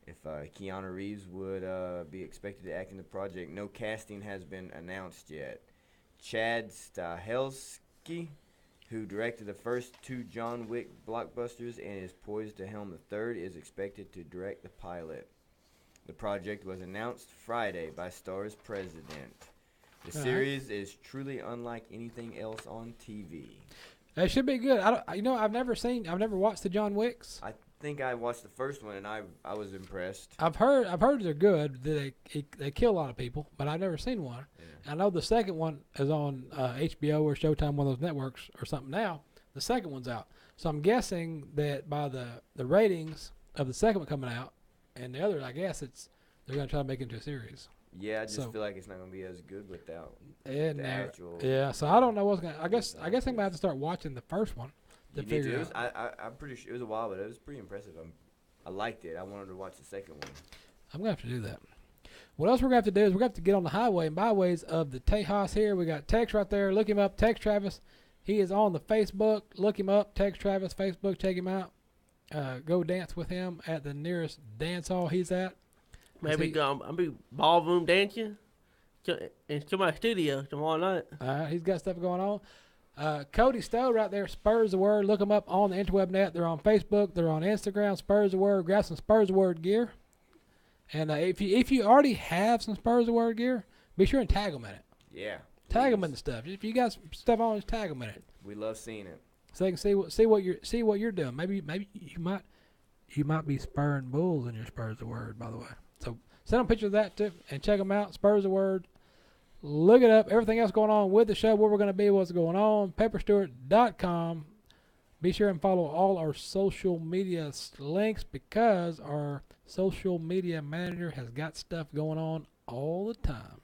if Keanu Reeves would be expected to act in the project. No casting has been announced yet. Chad Stahelski, who directed the first 2 John Wick blockbusters and is poised to helm the third, is expected to direct the pilot. The project was announced Friday by Starz president. The series is truly unlike anything else on TV. It should be good. I've never watched the John Wicks. I think I watched the first one and I was impressed. I've heard they're good. They kill a lot of people, but I've never seen one. Yeah. I know the second one is on HBO or Showtime, one of those networks or something now. The second one's out. So I'm guessing that by the ratings of the second one coming out and the other, I guess they're going to try to make it into a series. Yeah, I just feel like it's not going to be as good without the actual. Yeah, so I don't know what's going to. I guess I'm going to have to start watching the first one to figure out. I'm pretty sure it was a while, but it was pretty impressive. I liked it. I wanted to watch the second one. I'm going to have to do that. What else we're going to have to do is we're going to have to get on the highway and byways of the Tejas here. We got Tex right there. Look him up. Tex Travis. He is on the Facebook. Look him up. Tex Travis Facebook. Check him out. Go dance with him at the nearest dance hall he's at. Maybe I'll be ballroom dancing into my studio tomorrow night. He's got stuff going on. Cody Stowe right there, Spurs the Word. Look them up on the interweb net. They're on Facebook. They're on Instagram. Spurs the Word. Grab some Spurs the Word gear. And if you already have some Spurs the Word gear, be sure and tag them in it. Yeah. Tag them in the stuff. If you got stuff on, just tag them in it. We love seeing it. So they can see what you're doing. Maybe you might be spurring bulls in your Spurs the Word, by the way. So send them a picture of that too, and check them out. Spurs the Word. Look it up. Everything else going on with the show, where we're going to be, what's going on. Pepperstewart.com. Be sure and follow all our social media links because our social media manager has got stuff going on all the time.